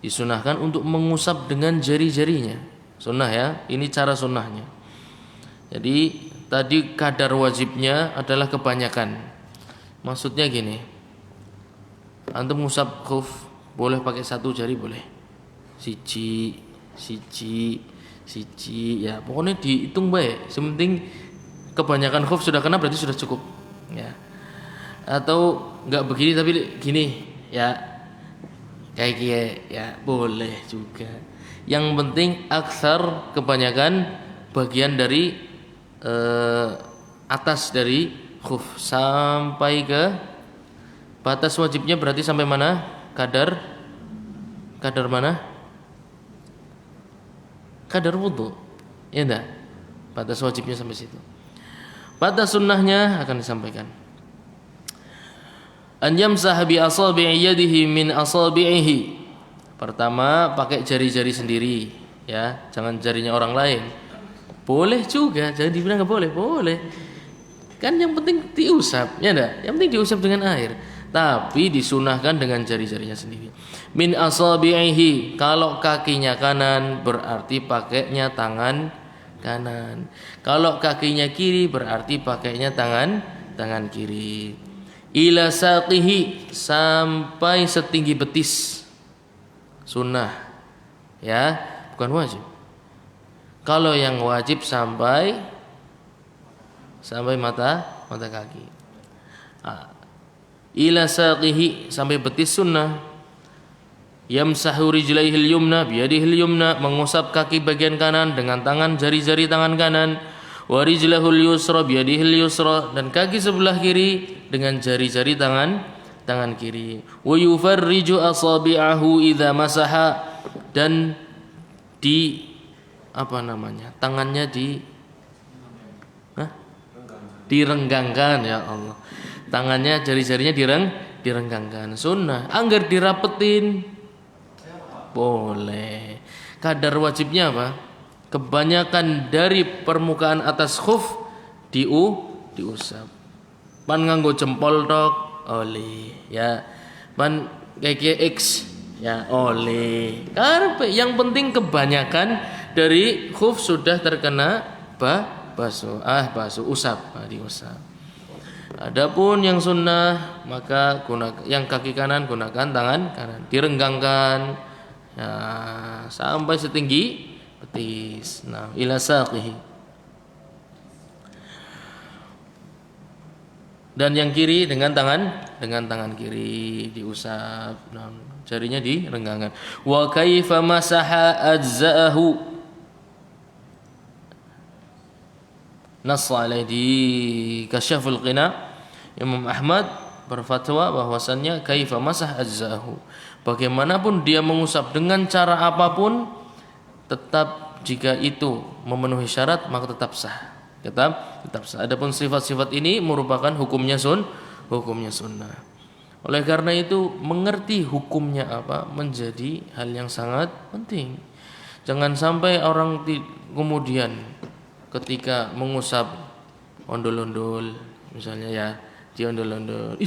Disunahkan untuk mengusap dengan jari-jarinya. Sunnah ya, ini cara sunnahnya. Jadi tadi kadar wajibnya adalah kebanyakan. Maksudnya gini, antum ngusap khuf boleh pakai satu jari boleh, siji ya, pokoknya dihitung baik. Sementing kebanyakan khuf sudah kena berarti sudah cukup ya. Atau enggak begini tapi gini ya, kayak gini ya boleh juga. Yang penting aksar, kebanyakan bagian dari atas dari khuf sampai ke batas wajibnya, berarti sampai mana? Kadar mana? Kadar wudu. Ya enggak? Batas wajibnya sampai situ. Batas sunnahnya akan disampaikan. An yamsah bi asabi'i yadihi min asabi'ihi. Pertama pakai jari-jari sendiri ya, jangan jarinya orang lain. Boleh juga, jangan dibilang enggak boleh, boleh. Kan yang penting diusap, ya enggak? Yang penting diusap dengan air. Tapi disunahkan dengan jari-jarinya sendiri. Min asabi'ihi, kalau kakinya kanan berarti pakainya tangan kanan. Kalau kakinya kiri berarti pakainya tangan kiri. Ila saqihi, sampai setinggi betis. Sunnah. Ya, bukan wajib. Kalau yang wajib sampai mata kaki. Ila saqihi, sampai betis sunnah. Yamsahu rijlaihil yumna biyadihil yumna, mengusap kaki bagian kanan dengan tangan jari-jari tangan kanan. Wa rijlahul yusra biyadihil yusra, dan kaki sebelah kiri dengan jari-jari tangan kiri. Wa yufarriju asabi'ahu idza masaha, dan tangannya direnggangkan, ya Allah. Tangannya, jari-jarinya direnggangkan. Sunnah. Anggar dirapetin boleh. Kadar wajibnya apa? Kebanyakan dari permukaan atas khuf diusap. Pan nganggo jempol tok oleh ya. Pan kayak X ya oleh. Karena yang penting kebanyakan dari khuf sudah terkena basuh, usap, diusap. Adapun yang sunnah maka gunakan yang kaki kanan gunakan tangan kanan, direnggangkan ya, sampai setinggi betis. Nah, ila saqihi. Dan yang kiri dengan tangan kiri diusap. Nah, jarinya direnggangkan. Wa kaifa masaha ajza'ahu. Nass alaih di Kasyaful Qina, Imam Ahmad berfatwa bahwasannya kaifa masah ajza'ahu. Bagaimanapun dia mengusap dengan cara apapun, tetap jika itu memenuhi syarat maka tetap sah. Tetap sah. Adapun sifat-sifat ini merupakan hukumnya sunnah. Oleh karena itu mengerti hukumnya apa menjadi hal yang sangat penting. Jangan sampai orang kemudian ketika mengusap ondol-ondol misalnya ya, diondol-ondol,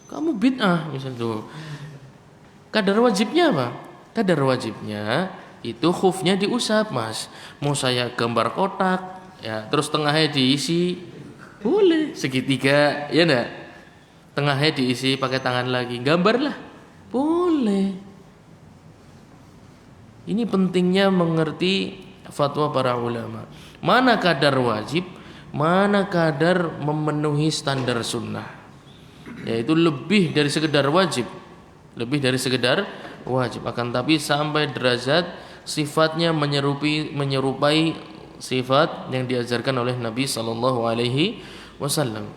kamu bid'ah misalnya tuh. Kadar wajibnya apa? Kadar wajibnya itu khufnya diusap, Mas. Mau saya gambar kotak ya, terus tengahnya diisi boleh segitiga ya enggak? Tengahnya diisi pakai tangan lagi, gambarlah boleh. Ini pentingnya mengerti fatwa para ulama. Mana kadar wajib, mana kadar memenuhi standar sunnah. Yaitu lebih dari sekedar wajib, akan tapi sampai derajat sifatnya menyerupai sifat yang diajarkan oleh Nabi sallallahu alaihi wasallam.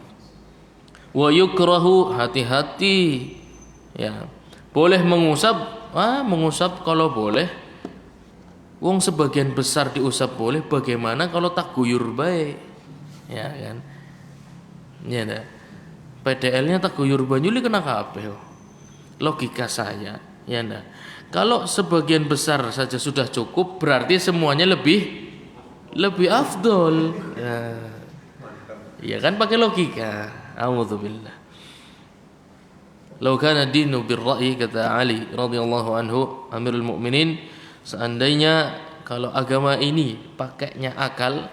Wa yukrahu, hati-hati ya. Boleh mengusap kalau boleh. Wong sebagian besar diusap boleh, bagaimana kalau tak guyur baik? Ya kan? Ya dah. PDL-nya tak guyur banyuli kena kabeh. Logika saya, ya dah. Kalau sebagian besar saja sudah cukup, berarti semuanya lebih afdol. Ya kan pakai logika. A'udzubillah. Lau kana dinu birra'i, kata Ali radhiyallahu anhu, Amirul Mukminin, seandainya kalau agama ini pakainya akal,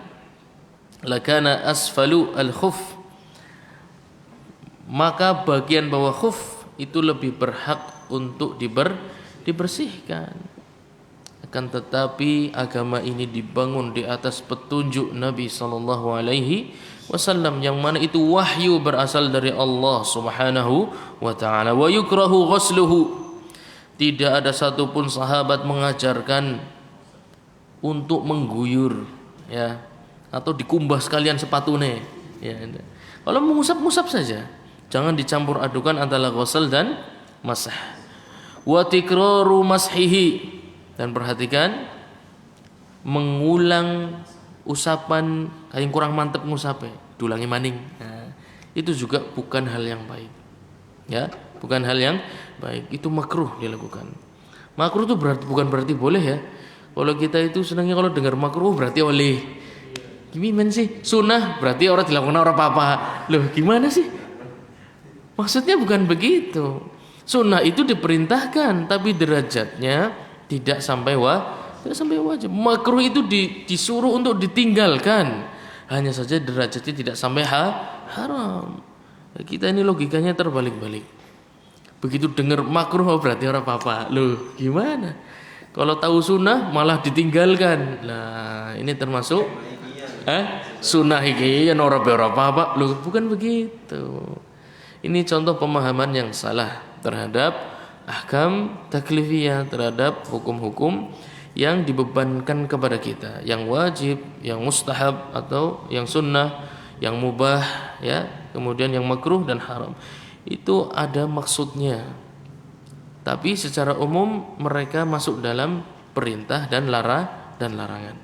lakana asfalu al-khuf, maka bagian bawah khuf itu lebih berhak untuk dibersihkan. Akan tetapi agama ini dibangun di atas petunjuk Nabi sallallahu alaihi wasallam, yang mana itu wahyu berasal dari Allah Subhanahu wa taala. Wa yukrahu ghusluhu, tidak ada satupun sahabat mengajarkan untuk mengguyur ya, atau dikumbah sekalian sepatune ya. Kalau mengusap saja, jangan dicampur adukan antara ghusl dan masah. Wa tikraru mashihi, dan perhatikan mengulang usapan kayak kurang mantep ngusape, dulangi maning. Nah, itu juga bukan hal yang baik. Ya, bukan hal yang baik. Itu makruh dilakukan. Makruh itu bukan berarti boleh ya. Kalau kita itu senangnya kalau dengar makruh berarti oleh. Gimana sih? Sunnah berarti orang dilakukan orang apa-apa. Loh, gimana sih? Maksudnya bukan begitu. Sunnah itu diperintahkan, tapi derajatnya tidak sampai wajib. Makruh itu disuruh untuk ditinggalkan, hanya saja derajatnya tidak sampai haram. Kita ini logikanya terbalik-balik. Begitu dengar makruh berarti orang apa-apa. Loh, gimana? Kalau tahu sunnah malah ditinggalkan. Nah, ini termasuk sunnah iki ya ora apa-apa. Loh, bukan begitu. Ini contoh pemahaman yang salah terhadap ahkam taklifiyah, terhadap hukum-hukum yang dibebankan kepada kita, yang wajib, yang mustahab atau yang sunnah, yang mubah ya, kemudian yang makruh dan haram. Itu ada maksudnya. Tapi secara umum mereka masuk dalam perintah dan larangan.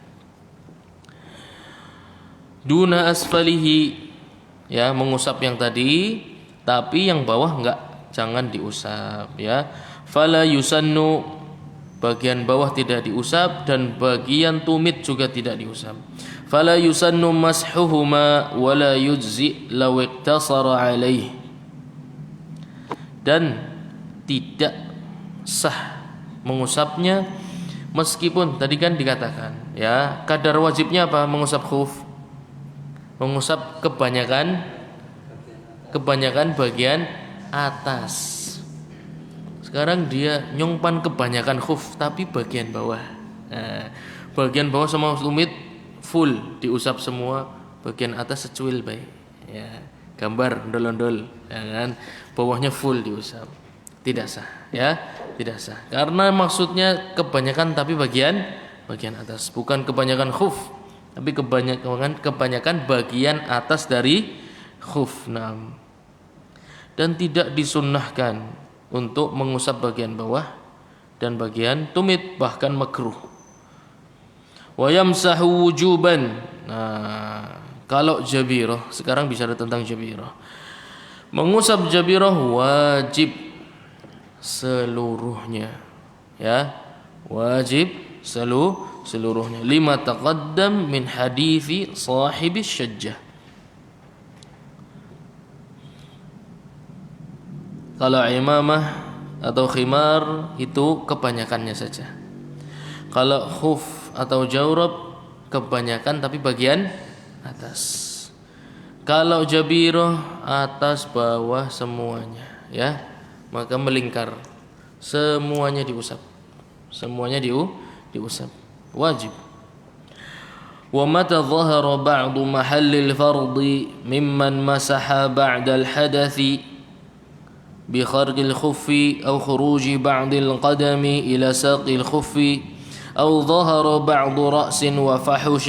Duna asfalihi, ya, mengusap yang tadi, tapi yang bawah enggak, jangan diusap ya. Fala yusannu, bagian bawah tidak diusap dan bagian tumit juga tidak diusap. Fala yusannu mashuhuma wala yujzi law iktasara alaih, dan tidak sah mengusapnya meskipun tadi kan dikatakan ya, kadar wajibnya apa? Mengusap khuf, mengusap kebanyakan kebanyakan bagian atas. Sekarang dia nyongpan kebanyakan khuf tapi bagian bawah. Nah, bagian bawah sama tumit full diusap semua, bagian atas secuil baik. Ya, gambar ondol-ondol, ya kan? Bawahnya full diusap. Tidak sah, ya, tidak sah. Karena maksudnya kebanyakan tapi bagian atas, bukan kebanyakan khuf, tapi kebanyakan bagian atas dari khuf. Nah, dan tidak disunnahkan untuk mengusap bagian bawah dan bagian tumit, bahkan makruh. Wa yamsahu wujuban. Nah, kalau jabirah, sekarang bicara tentang jabirah. Mengusap jabirah wajib seluruhnya, ya, wajib seluruhnya. Lima taqaddam min hadithi sahibi syajjah. Kalau imamah atau khimar itu kebanyakannya saja. Kalau khuf atau jawrab kebanyakan tapi bagian atas. Kalau jabirah atas bawah semuanya, ya, maka melingkar, semuanya diusap, semuanya diusap, wajib. Wa mata dhahara ba'du mahallil fardi mimman masaha ba'dal hadathi بخرق الخف أو خروج بعض القدم إلى ساق الخف أو ظهر بعض رأس وفحش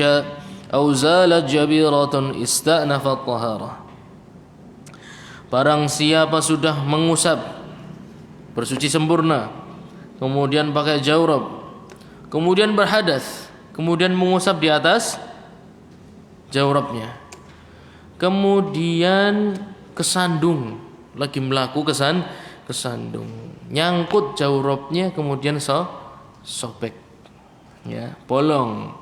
أو زالت جبيرة استأنف الطهارة. Barang siapa sudah mengusap bersuci sempurna, kemudian pakai jawrab, kemudian berhadas, kemudian mengusap di atas jawrabnya, kemudian kesandung, lagi melaku kesandung, nyangkut jawrabnya, kemudian sobek, ya, bolong.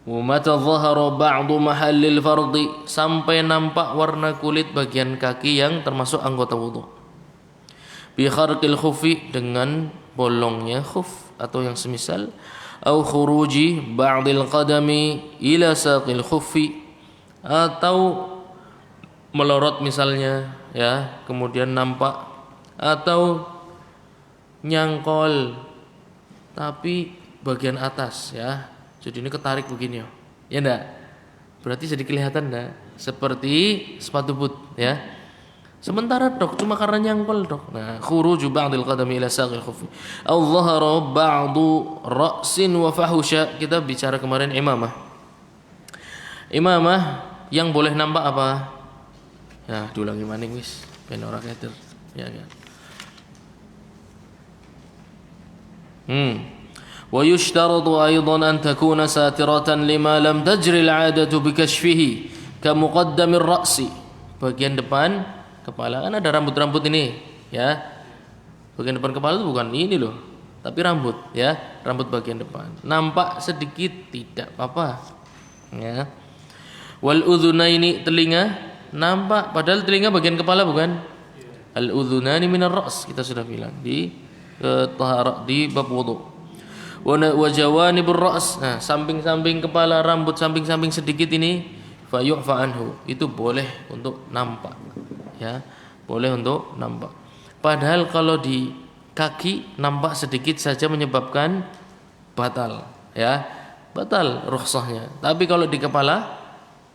Wa mata dhahara ba'du mahallil fardi, sampai nampak warna kulit bagian kaki yang termasuk anggota wudu. Bi kharqil khufi, dengan bolongnya khuf atau yang semisal, au khuruji ba'dil qadami ila saqil khufi, atau melorot misalnya, ya, kemudian nampak, atau nyangkol tapi bagian atas, ya, jadi ini ketarik begini, ya enggak, berarti jadi kelihatan enggak seperti sepatu boot, ya. Sementara dok, cuma karena nyangkol dok. Nah, khuruju ba'dil qadami ila saqil khufi au dhahara ba'du ra'sin wa fahusha. Kita bicara kemarin imamah yang boleh nampak apa? Ya, diulangi maning wis ben ora keter, ya kan. Wa yushtaratu aidan an takuna satiratan lima lam tajri al-'adatu bi kashfihi ka muqaddamir ra'si. Bagian depan kepala kan ada rambut-rambut ini, ya. Bagian depan kepala itu bukan ini loh, tapi rambut, ya, rambut bagian depan. Nampak sedikit tidak apa-apa, ya. Wal udhunaini, telinga nampak, padahal telinga bagian kepala bukan? Al udhunani minar ra's, kita sudah bilang di taharah di bab wudu. Wa jawanibur ra's, nah, samping-samping kepala, rambut samping-samping sedikit ini, fa yu'fa anhu, itu boleh untuk nampak, ya, boleh untuk nampak. Padahal kalau di kaki nampak sedikit saja menyebabkan batal, ya, batal rukhsahnya. Tapi kalau di kepala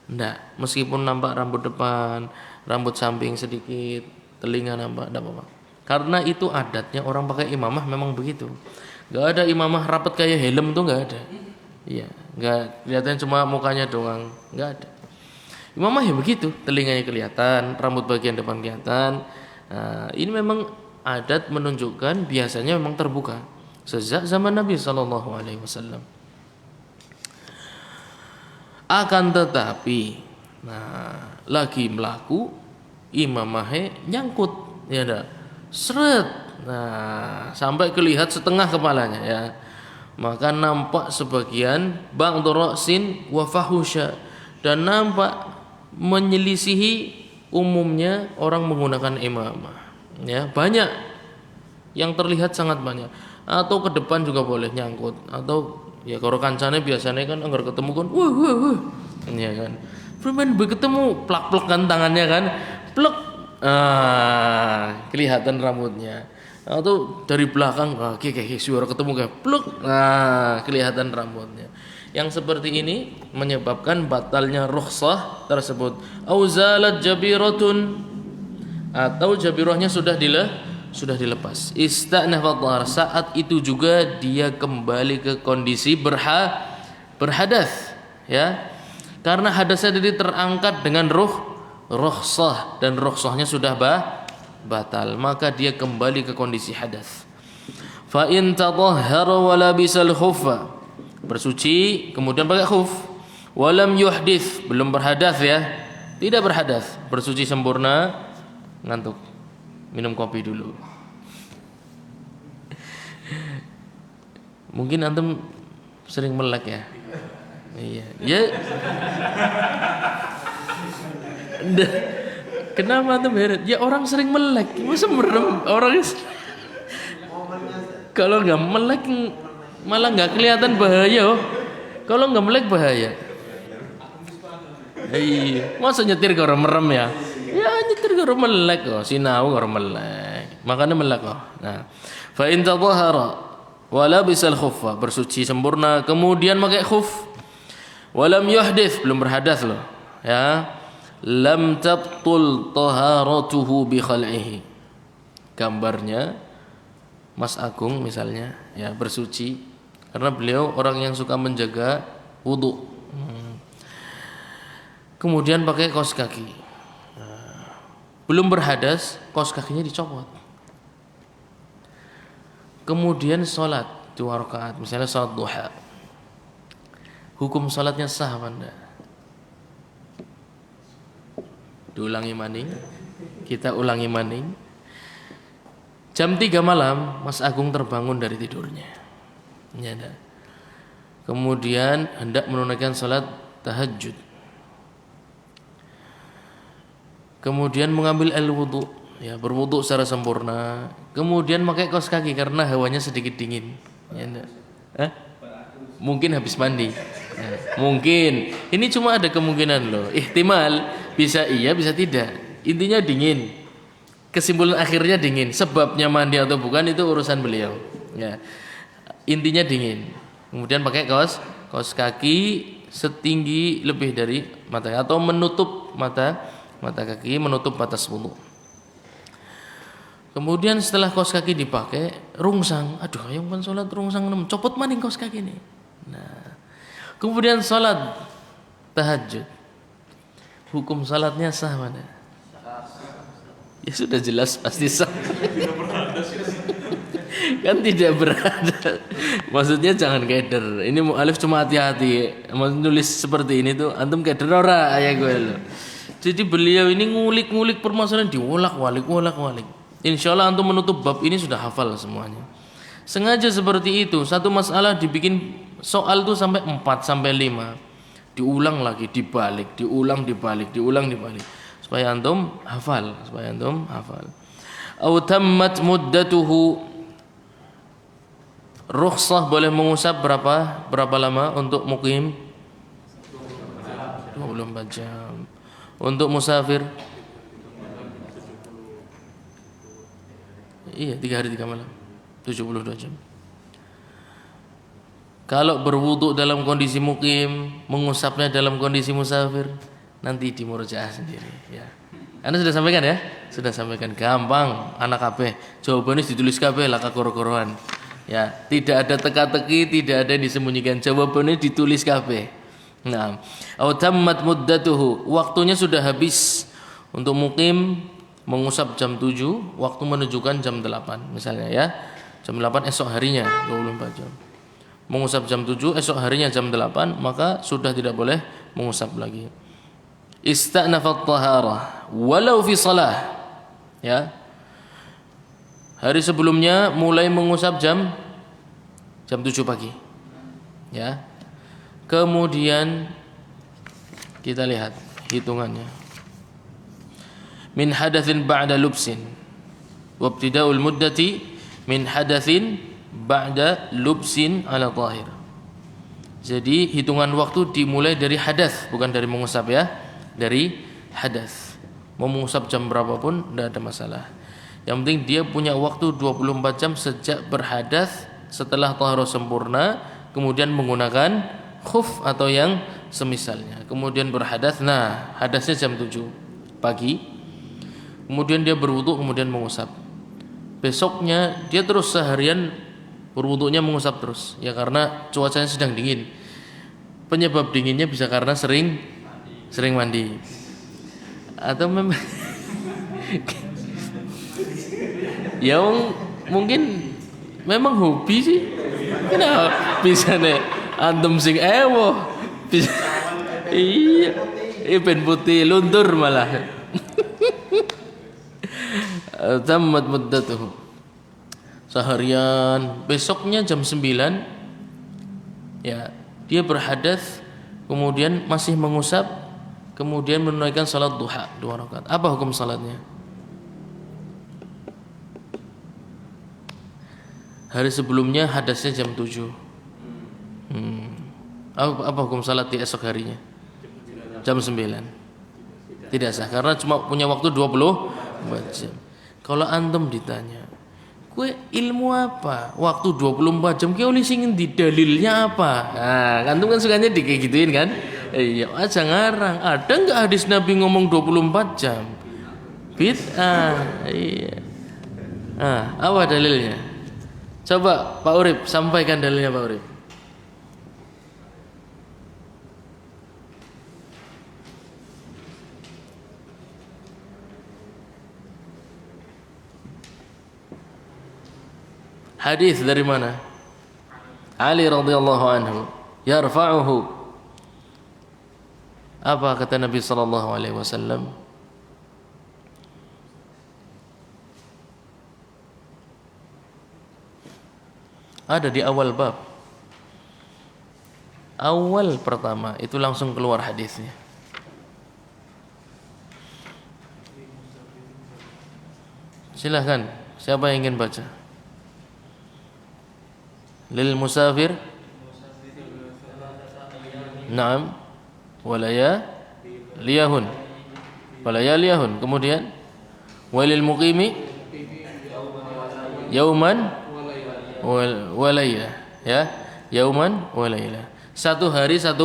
enggak, meskipun nampak rambut depan, rambut samping sedikit, telinga nampak, enggak apa-apa. Karena itu adatnya orang pakai imamah memang begitu. Enggak ada imamah rapat kayak helm tuh, enggak ada. Iya, enggak kelihatan cuma mukanya doang, enggak ada. Imamah ya begitu, telinganya kelihatan, rambut bagian depan kelihatan. Nah, ini memang adat menunjukkan biasanya memang terbuka sejak zaman Nabi sallallahu alaihi wasallam. Akan tetapi, nah, lagi melaku imamahnya nyangkut, ya dah, seret, nah, sampai kelihatan setengah kepalanya, ya, maka nampak sebagian ba'du ra'sin wa fahusha, dan nampak menyelisihi umumnya orang menggunakan imamah, ya, banyak yang terlihat, sangat banyak. Atau ke depan juga boleh nyangkut, atau ya kalau kancane biasanya kan anggar ketemu kan, ya kan, Main ketemu plak-plakan tangannya kan, plek, kelihatan rambutnya. Atau dari belakang, kayak suara ketemu kayak plek, kelihatan rambutnya. Yang seperti ini menyebabkan batalnya rukhsah tersebut. Auzalat jabiratun, atau jabirahnya sudah dilepas. Ista'nafa thahar, saat itu juga dia kembali ke kondisi berhadas, ya. Karena hadasnya tadi terangkat dengan rukhsah dan rukhsahnya sudah batal, maka dia kembali ke kondisi hadas. Fa in tadahhara wa labisal khuffa, bersuci kemudian pakai khuf, walam yuhdits, belum berhadas ya, tidak berhadas, bersuci sempurna, ngantuk, minum kopi dulu. Mungkin antum sering melek ya. Iya, ya. Kenapa antum heran? Ya orang sering melek, masa merem orang kalau nggak melek malah nggak kelihatan bahaya. Kalau nggak melek bahaya. Iya, masa nyetir kalau merem ya? Ya nyetir kalau melek kok, sinau kalau melek. Makanya melek kok. Nah, fa in tadhahara wala bisal khuffa, bersuci sempurna kemudian pakai khuf. Walam yuhdits, belum berhadas loh, ya. Lam tabtul taharatuhu bi khal'ihi. Gambarnya Mas Agung misalnya, ya, bersuci karena beliau orang yang suka menjaga wudu. Kemudian pakai kaos kaki. Belum berhadas, kaos kakinya dicopot. Kemudian sholat 2 rakaat, misalnya sholat duha. Hukum salatnya sah apa enggak? Diulangi maning, kita ulangi maning. Jam 3 malam Mas Agung terbangun dari tidurnya, ya, kemudian hendak menunaikan salat tahajud, kemudian mengambil air wudu, ya, berwudu secara sempurna, kemudian pakai kaos kaki karena hawanya sedikit dingin, ya, mungkin habis mandi. Ya, mungkin ini cuma ada kemungkinan loh, ihtimal, bisa iya bisa tidak, intinya dingin, kesimpulan akhirnya dingin, sebabnya mandi atau bukan itu urusan beliau, ya, intinya dingin. Kemudian pakai kaos kaki setinggi lebih dari mata atau menutup mata kaki, menutup batas wudu. Kemudian setelah kaos kaki dipakai, rungsang, aduh yang bukan sholat rungsang, copot maning kaos kaki ini. Nah, kemudian sholat tahajud, hukum sholatnya sah mana? Ya sudah jelas pasti sah. Kan tidak berada. Maksudnya jangan keder. Ini mu'alif cuma hati-hati. Menulis seperti ini tuh antum keder ora ya gue loh. Jadi beliau ini ngulik-ngulik permasalahan, diwolak-walik. Insyaallah antum menutup bab ini sudah hafal semuanya. Sengaja seperti itu, satu masalah dibikin soal tuh sampai 4 sampai 5. Diulang lagi, dibalik, diulang dibalik. Supaya antum hafal. Au tammat muddatuhu, rukhsah boleh mengusap berapa lama untuk mukim? 24 jam. Untuk musafir? Iya, 3 hari 3 malam, 72 jam. Kalau berwudu dalam kondisi mukim, mengusapnya dalam kondisi musafir, nanti di murojaah sendiri, ya. Anda sudah sampaikan ya? Sudah sampaikan, gampang, anak kabeh. Jawabannya ditulis kabeh lah koro-koroan. Ya, tidak ada teka-teki, tidak ada yang disembunyikan. Jawabannya ditulis kabeh. Nah, au tammat muddatuhu, waktunya sudah habis untuk mukim, mengusap jam 7, waktu menunjukkan jam 8 misalnya ya. Jam 8 esok harinya 24 jam. Mengusap jam 7, esok harinya jam 8, maka sudah tidak boleh mengusap lagi. Ista'nafat taharah walau fi shalah. Ya. Hari sebelumnya mulai mengusap jam 7 pagi. Ya. Kemudian kita lihat hitungannya. Min hadatsin ba'da lubsin. Wabtida'ul muddati min hadatsin ba'da lubsin ala tahir. Jadi hitungan waktu dimulai dari hadas, bukan dari mengusap ya. dari hadas. Mau mengusap jam berapapun tidak ada masalah. Yang penting dia punya waktu 24 jam sejak berhadas setelah taharah sempurna, kemudian menggunakan khuf atau yang semisalnya. Kemudian berhadas, nah hadasnya jam 7 pagi. Kemudian dia berwudu, kemudian mengusap. Besoknya dia terus seharian berwudunya mengusap terus. Ya karena cuacanya sedang dingin. Penyebab dinginnya bisa karena sering mandi. Atau memang ya mungkin memang hobi sih. Kenapa bisa nih antum sing bisa iya ben putih luntur malah. Tamat muddatuhu. Seharian, besoknya jam 9 ya, dia berhadas kemudian masih mengusap, kemudian menunaikan salat duha 2 rakaat. Apa hukum salatnya? Hari sebelumnya hadasnya jam 7. Apa hukum salat di esok harinya? Jam 9. Tidak sah karena cuma punya waktu 24 jam. Kalau antum ditanya, kue ilmu apa? Waktu 24 jam kue oleh sing di dalilnya apa? Nah, antum kan sukanya kayak gituin kan? Iya, aja ngarang. Ada enggak hadis Nabi ngomong 24 jam? Bid'ah. Iya. Apa dalilnya? Coba Pak Urip sampaikan dalilnya Pak Urip. Hadis dari mana? Ali radhiyallahu anhu yarfa'uhu. Apa kata Nabi sallallahu alaihi wasallam? Ada di awal bab. Awal pertama itu langsung keluar hadisnya. Silahkan, siapa yang ingin baca? Lil musafir Naam Walayaliyahun kemudian walil muqimi Yauman Walayla ya, Yauman Walayla, 1 hari 1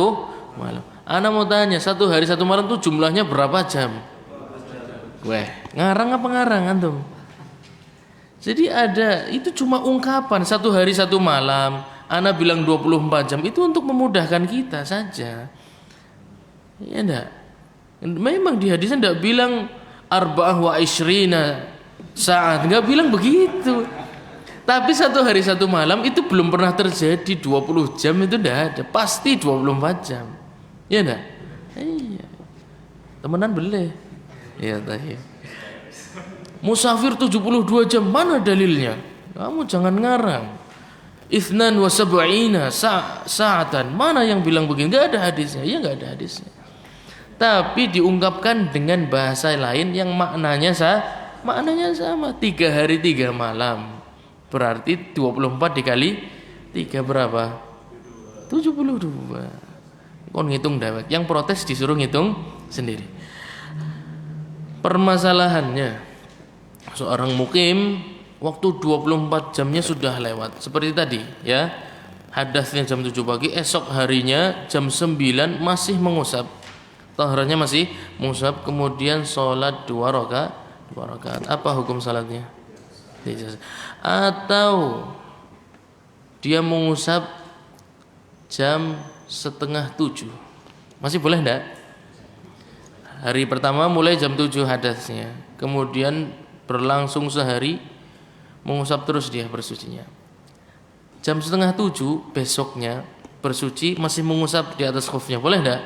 malam. Ana mau tanya, 1 hari 1 malam itu jumlahnya berapa jam? Weh, ngarang apa ngarang antum? Jadi ada, itu cuma ungkapan 1 hari 1 malam. Ana bilang 24 jam itu untuk memudahkan kita saja. Ya enggak? Memang di hadisnya enggak bilang arba'ah wa ishrina saat, enggak bilang begitu. Tapi 1 hari 1 malam itu belum pernah terjadi 20 jam itu enggak ada. Pasti 24 jam. Ya enggak? Iya. Temenan boleh. Iya tadi. Musafir 72 jam, mana dalilnya? Kamu jangan ngarang. Ithnan wa sab'ina sa'atan. Mana yang bilang begini? Enggak ada hadisnya. Ya enggak ada hadisnya. Tapi diungkapkan dengan bahasa lain yang maknanya sama. 3 hari 3 malam. Berarti 24 dikali 3 berapa? 72. Kon ngitung dawet. Yang protes disuruh ngitung sendiri. Permasalahannya, seorang mukim waktu 24 jamnya sudah lewat. Seperti tadi ya. Hadasnya jam 7 pagi, esok harinya jam 9 masih mengusap. Taharahnya masih mengusap, kemudian sholat 2 rakaat. Apa hukum salatnya? Atau dia mengusap jam 6:30. Masih boleh enggak? Hari pertama mulai jam 7 hadasnya. Kemudian berlangsung sehari mengusap terus dia bersucinya. Jam 6:30 besoknya bersuci masih mengusap di atas khufnya, boleh enggak?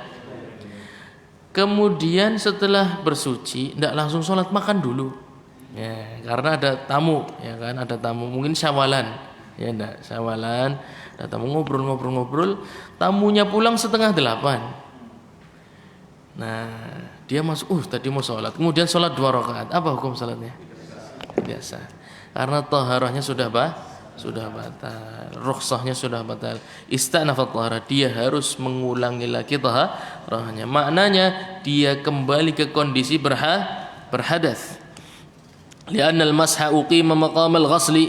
Kemudian setelah bersuci enggak langsung sholat, makan dulu. Ya, karena ada tamu, ya kan, ada tamu mungkin syawalan. Ya enggak, syawalan, ada tamu ngobrol. Tamunya pulang 7:30. Nah, dia masuk, tadi mau sholat, kemudian sholat 2 rakaat. Apa hukum sholatnya? Biasa. Karena taharahnya sudah sudah batal. Rukhsahnya sudah batal. Istanafat tahara, dia harus mengulangi lagi taharahnya. Maknanya dia kembali ke kondisi berhadas. Li'anna al-masha uqima maqam al-ghasli,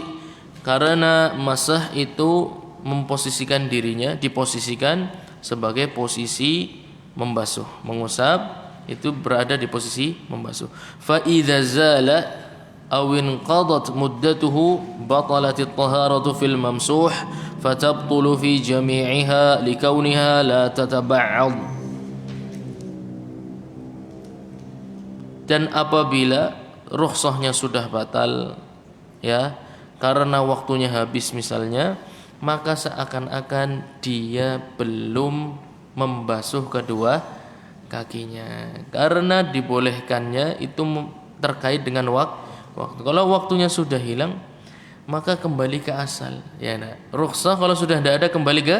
karena masah itu memposisikan dirinya, diposisikan sebagai posisi membasuh, mengusap itu berada di posisi membasuh. Fa idza zala aw inqadat muddatuhu batalat at-taharatu fil mamsuh fatabtulu fi jami'iha likauniha la tataba'ad. Dan apabila rukhsahnya sudah batal, ya, karena waktunya habis misalnya, maka seakan-akan dia belum membasuh kedua kakinya, karena dibolehkannya itu terkait dengan waktu. Kalau waktunya sudah hilang, maka kembali ke asal. Ya, nah, rukhsah kalau sudah tidak ada kembali ke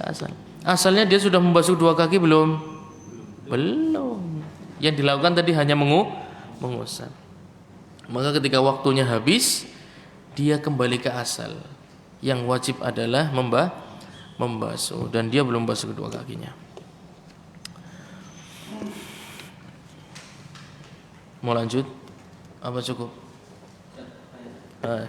asal. Asalnya dia sudah membasuh dua kaki belum? Belum. Yang dilakukan tadi hanya mengusap. Maka ketika waktunya habis, dia kembali ke asal. Yang wajib adalah membasuh, dan dia belum basuh kedua kakinya. Mau lanjut? Apa cukup? Kalau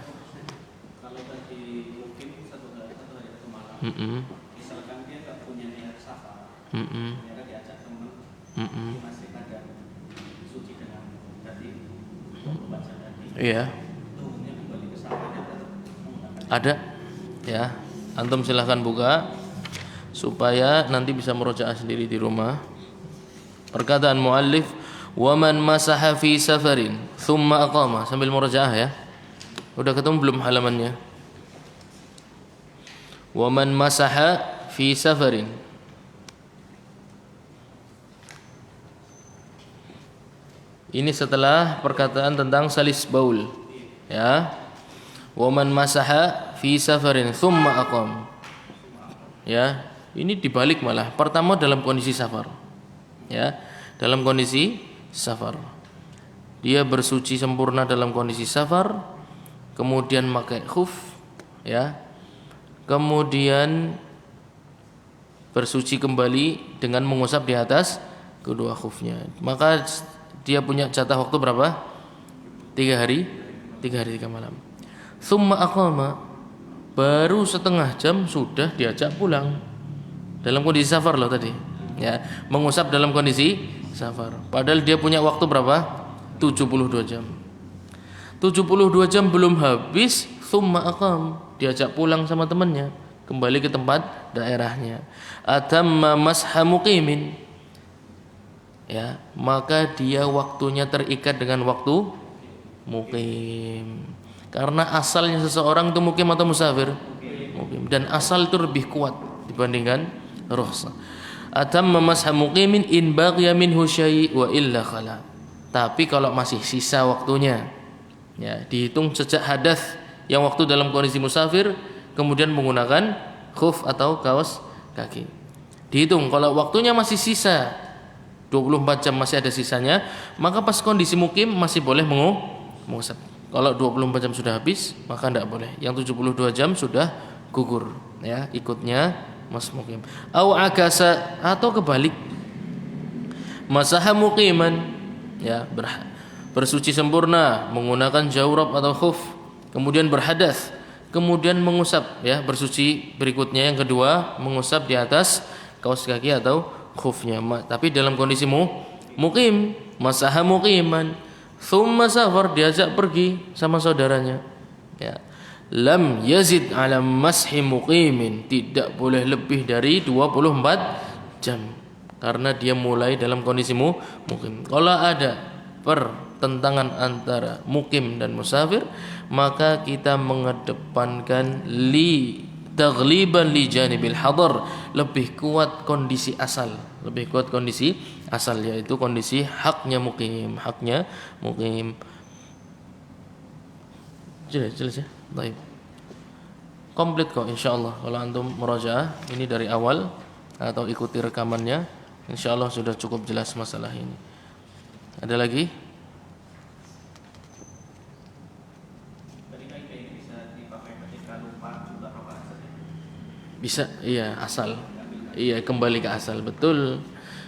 tadi mungkin satu hari satu malam, misalkan dia nggak punya niat safar, ternyata diajak teman, dia masih ada suci dengan tadi 24 jam tadi. Iya. Tuhnya kembali ke safarnya tetap menggunakan. Ada, ya. Antum silahkan buka supaya nanti bisa murojaah sendiri di rumah. Perkataan muallif, "Waman masaha fi safarin thumma aqama", sambil murojaah ya. Udah ketemu belum halamannya? Waman masaha fi safarin. Ini setelah perkataan tentang salis baul, ya. Waman masaha fi safarin thumma aqam. Ya, ini dibalik malah. Pertama dalam kondisi safar. Ya, dalam kondisi safar. Dia bersuci sempurna dalam kondisi safar, kemudian pakai khuf, ya. Kemudian bersuci kembali dengan mengusap di atas kedua khufnya. Maka dia punya jatah waktu berapa? 3 hari, 3 malam. Tsumma aqama, baru setengah jam sudah diajak pulang. Dalam kondisi safar loh tadi. Ya, mengusap dalam kondisi safar. Padahal dia punya waktu berapa? 72 jam. 72 jam belum habis, tsumma aqam, diajak pulang sama temannya, kembali ke tempat daerahnya. Atamma masha muqimin. Ya, maka dia waktunya terikat dengan waktu muqim. Karena asalnya seseorang itu mukim atau musafir? Mukim. Dan asal itu lebih kuat dibandingkan rukhsah. Atamma masha muqimin in baqiya minhu syai' wa illa khala. Tapi kalau masih sisa waktunya, ya, dihitung sejak hadas yang waktu dalam kondisi musafir, kemudian menggunakan khuf atau kaos kaki. Dihitung kalau waktunya masih sisa 24 jam, masih ada sisanya, maka pas kondisi mukim masih boleh mengusap. Kalau 24 jam sudah habis, maka tidak boleh. Yang 72 jam sudah gugur, ya, ikutnya mas mukim. Au akasa, atau kebalik. Masaha muqiman, ya, bersuci sempurna menggunakan jawrab atau khuf, kemudian berhadas, kemudian mengusap, ya, bersuci berikutnya yang kedua mengusap di atas kaos kaki atau khufnya, tapi dalam kondisi mukim, masaha muqiman. Thumma safar, diajak pergi sama saudaranya, ya. Lam yazid ala mashi muqimin, tidak boleh lebih dari 24 jam karena dia mulai dalam kondisi mukim. Kalau ada pertentangan antara mukim dan musafir, maka kita mengedepankan taghliban li janibil hadar, lebih kuat kondisi asal, yaitu kondisi haknya mukim. Jelas ya. Baik. Komplit kok insyaallah kalau antum murajaah ini dari awal atau ikuti rekamannya, insyaallah sudah cukup jelas masalah ini. Ada lagi? Tadi kaidah ini bisa dipakai ketika lupa Bisa, iya asal. Iya kembali ke asal, betul.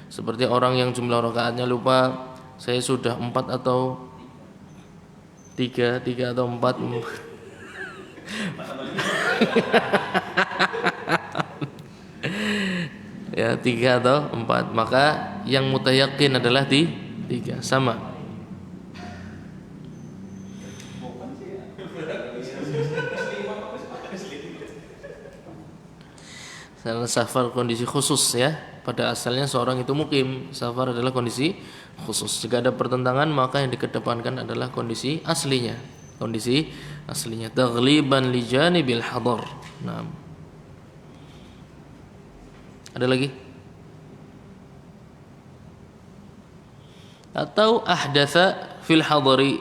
Seperti orang yang jumlah rakaatnya lupa, saya sudah 4 atau 3 atau 4. Ya 3 atau 4, maka yang mutayakin adalah di 3 sama. Karena safar kondisi khusus ya. Pada asalnya seorang itu mukim, safar adalah kondisi khusus. Jika ada pertentangan maka yang dikedepankan adalah kondisi aslinya. Kondisi aslinya taghliban li janibil hadar. Nah. Ada lagi? Atau ahdatsa fil hadari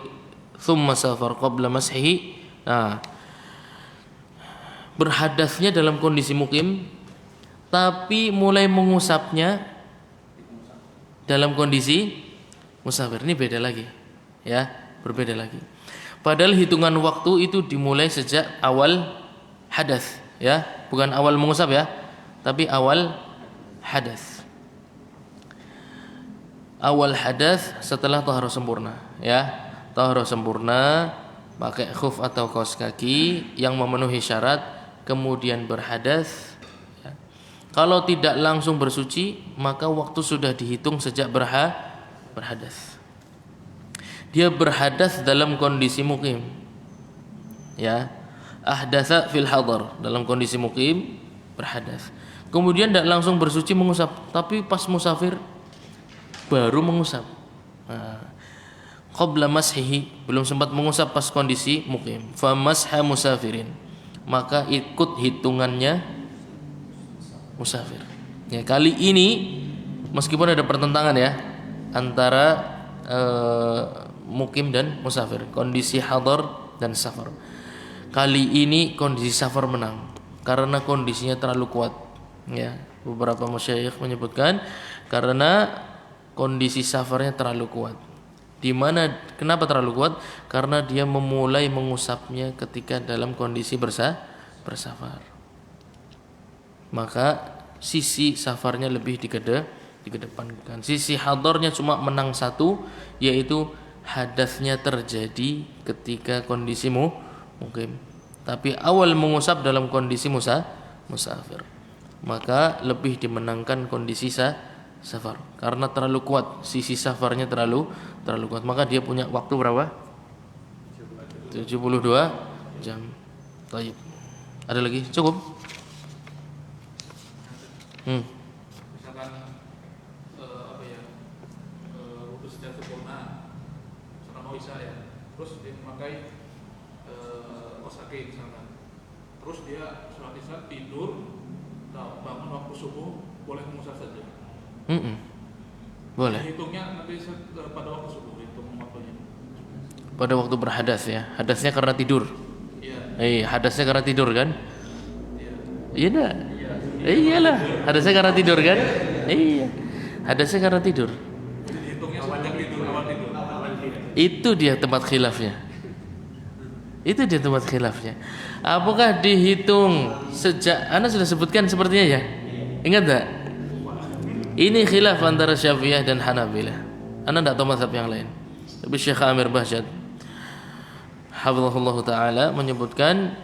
thumma safar qabla mashihi. Nah, berhadasnya dalam kondisi mukim tapi mulai mengusapnya dalam kondisi musafir. Ini beda lagi ya, berbeda lagi. Padahal hitungan waktu itu dimulai sejak awal hadas ya, bukan awal mengusap ya, tapi awal hadas. Awal hadas setelah taharah sempurna ya. Taharah sempurna pakai khuf atau kaos kaki yang memenuhi syarat, kemudian berhadas. Kalau tidak langsung bersuci, maka waktu sudah dihitung sejak berhadas. Dia berhadas dalam kondisi mukim. Ya. Ahdatsa fil hadar, dalam kondisi mukim berhadas. Kemudian tidak langsung bersuci mengusap, tapi pas musafir baru mengusap. Nah, qabla mashihi, belum sempat mengusap pas kondisi mukim. Fa masha musafirin, maka ikut hitungannya musafir. Ya, kali ini meskipun ada pertentangan ya antara mukim dan musafir, kondisi hadar dan safar. Kali ini kondisi safar menang karena kondisinya terlalu kuat. Ya, beberapa masyayikh menyebutkan karena kondisi safarnya terlalu kuat. Di mana kenapa terlalu kuat? Karena dia memulai mengusapnya ketika dalam kondisi bersafar. Maka sisi safarnya lebih dikedepankan. Sisi hadarnya cuma menang satu, yaitu hadasnya terjadi ketika kondisi mukim. Tapi awal mengusap dalam kondisi musafir. Maka lebih dimenangkan kondisi safar karena terlalu kuat, sisi safarnya terlalu kuat. Maka dia punya waktu berapa? 72 jam. Baik. Ada lagi? Cukup? Misalkan wudhu secara sempurna selama isya ya, terus dia memakai kaos kaki misalkan, terus dia sholat isya tidur, bangun waktu subuh, boleh mengusap saja. Boleh. Hitungnya nanti pada waktu subuh, hitung waktunya. Pada waktu berhadas ya, hadasnya karena tidur. Iya. Hadasnya karena tidur kan? Iya enggak? Iyalah, hadasnya karena tidur kan? Iya. Hadasnya karena tidur. Hitungnya sepanjang awal tidur. Itu dia tempat khilafnya. Apakah dihitung sejak Anda sudah sebutkan sepertinya ya? Ingat tak? Ini khilaf antara Syafi'iyah dan Hanabilah. Anda tidak tahu mazhab yang lain. Tapi Syekh Amir Bahjat hafizahullah taala menyebutkan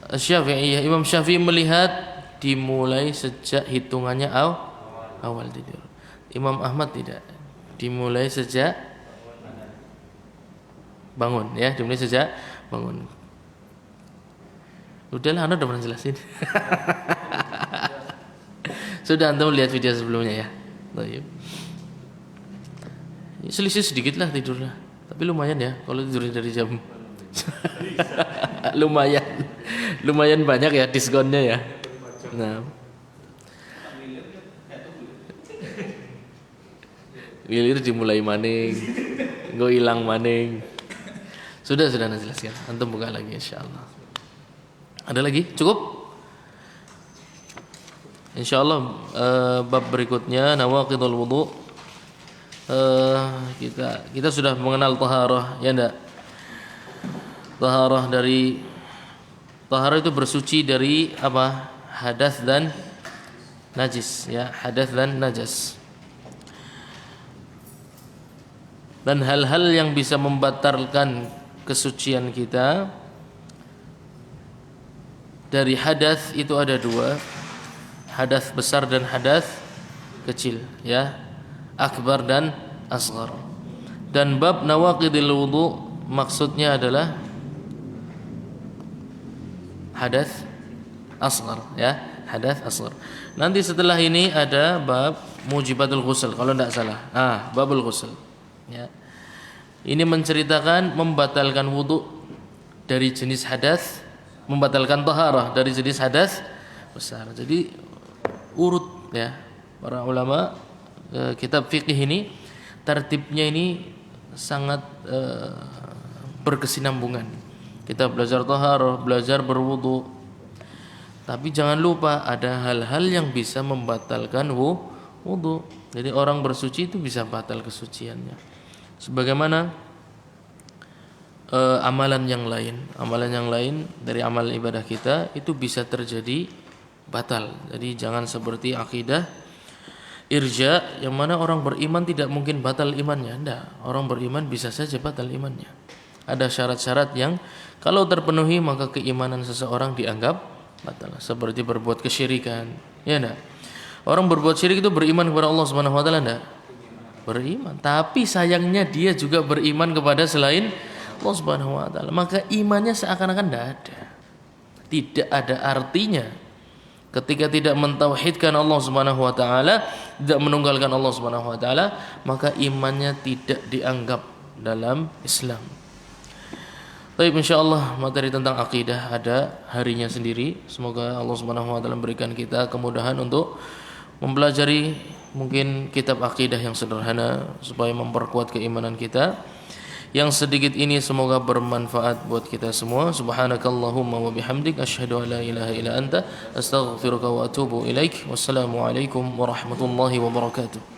Syafi'iyah, Imam Syafi'i melihat dimulai sejak hitungannya awal tidur. Imam Ahmad tidak. Dimulai sejak bangun ya, dimulai sejak bangun. Udahlah, Anda udah pernah jelasin. Sudah antum lihat video sebelumnya ya. Baik. Selisih sedikit lah tidurnya, tapi lumayan ya kalau tidurnya dari jam. lumayan banyak ya diskonnya ya. Nah, wilir dimulai maning, gue hilang maning. Sudah nanti jelaskan. Antum buka lagi insyaallah. Ada lagi? Cukup? Insyaallah bab berikutnya nawaqidul wudu. Kita sudah mengenal taharah ya enggak? Taharah itu bersuci dari apa? hadas dan najis, ya, hadas dan najas. Dan hal-hal yang bisa membatalkan kesucian kita dari hadas itu ada dua, hadas besar dan hadas kecil, ya, akbar dan asghar. Dan bab nawaqidil wudu maksudnya adalah hadas asghar, ya, hadas asghar. Nanti setelah ini ada bab mujibatul ghusl kalau tidak salah. Babul ghusl. Ya. Ini menceritakan membatalkan wudu dari jenis hadas, membatalkan taharah dari jenis hadas besar. Jadi urut, ya, para ulama kitab fikih ini tertibnya ini sangat berkesinambungan. Kita belajar taharah, belajar berwudu. Tapi jangan lupa ada hal-hal yang bisa membatalkan wudu. Jadi orang bersuci itu bisa batal kesuciannya. Sebagaimana amalan yang lain dari amal ibadah kita itu bisa terjadi batal. Jadi jangan seperti akidah irja yang mana orang beriman tidak mungkin batal imannya. Tidak, orang beriman bisa saja batal imannya. Ada syarat-syarat yang kalau terpenuhi maka keimanan seseorang dianggap batal. Seperti berbuat kesyirikan, ya enggak? Orang berbuat syirik itu beriman kepada Allah Subhanahu wa taala enggak? Beriman, tapi sayangnya dia juga beriman kepada selain Allah Subhanahu wa taala. Maka imannya seakan-akan tidak ada. Tidak ada artinya ketika tidak mentauhidkan Allah Subhanahu wa taala, tidak menunggalkan Allah Subhanahu wa taala, maka imannya tidak dianggap dalam Islam. Baik, insyaallah materi tentang akidah ada harinya sendiri. Semoga Allah Subhanahu wa taala memberikan kita kemudahan untuk mempelajari mungkin kitab akidah yang sederhana supaya memperkuat keimanan kita. Yang sedikit ini semoga bermanfaat buat kita semua. Subhanakallahumma wa bihamdik asyhadu an la ilaha illa anta astaghfiruka wa atubu ilaik. Wassalamualaikum warahmatullahi wabarakatuh.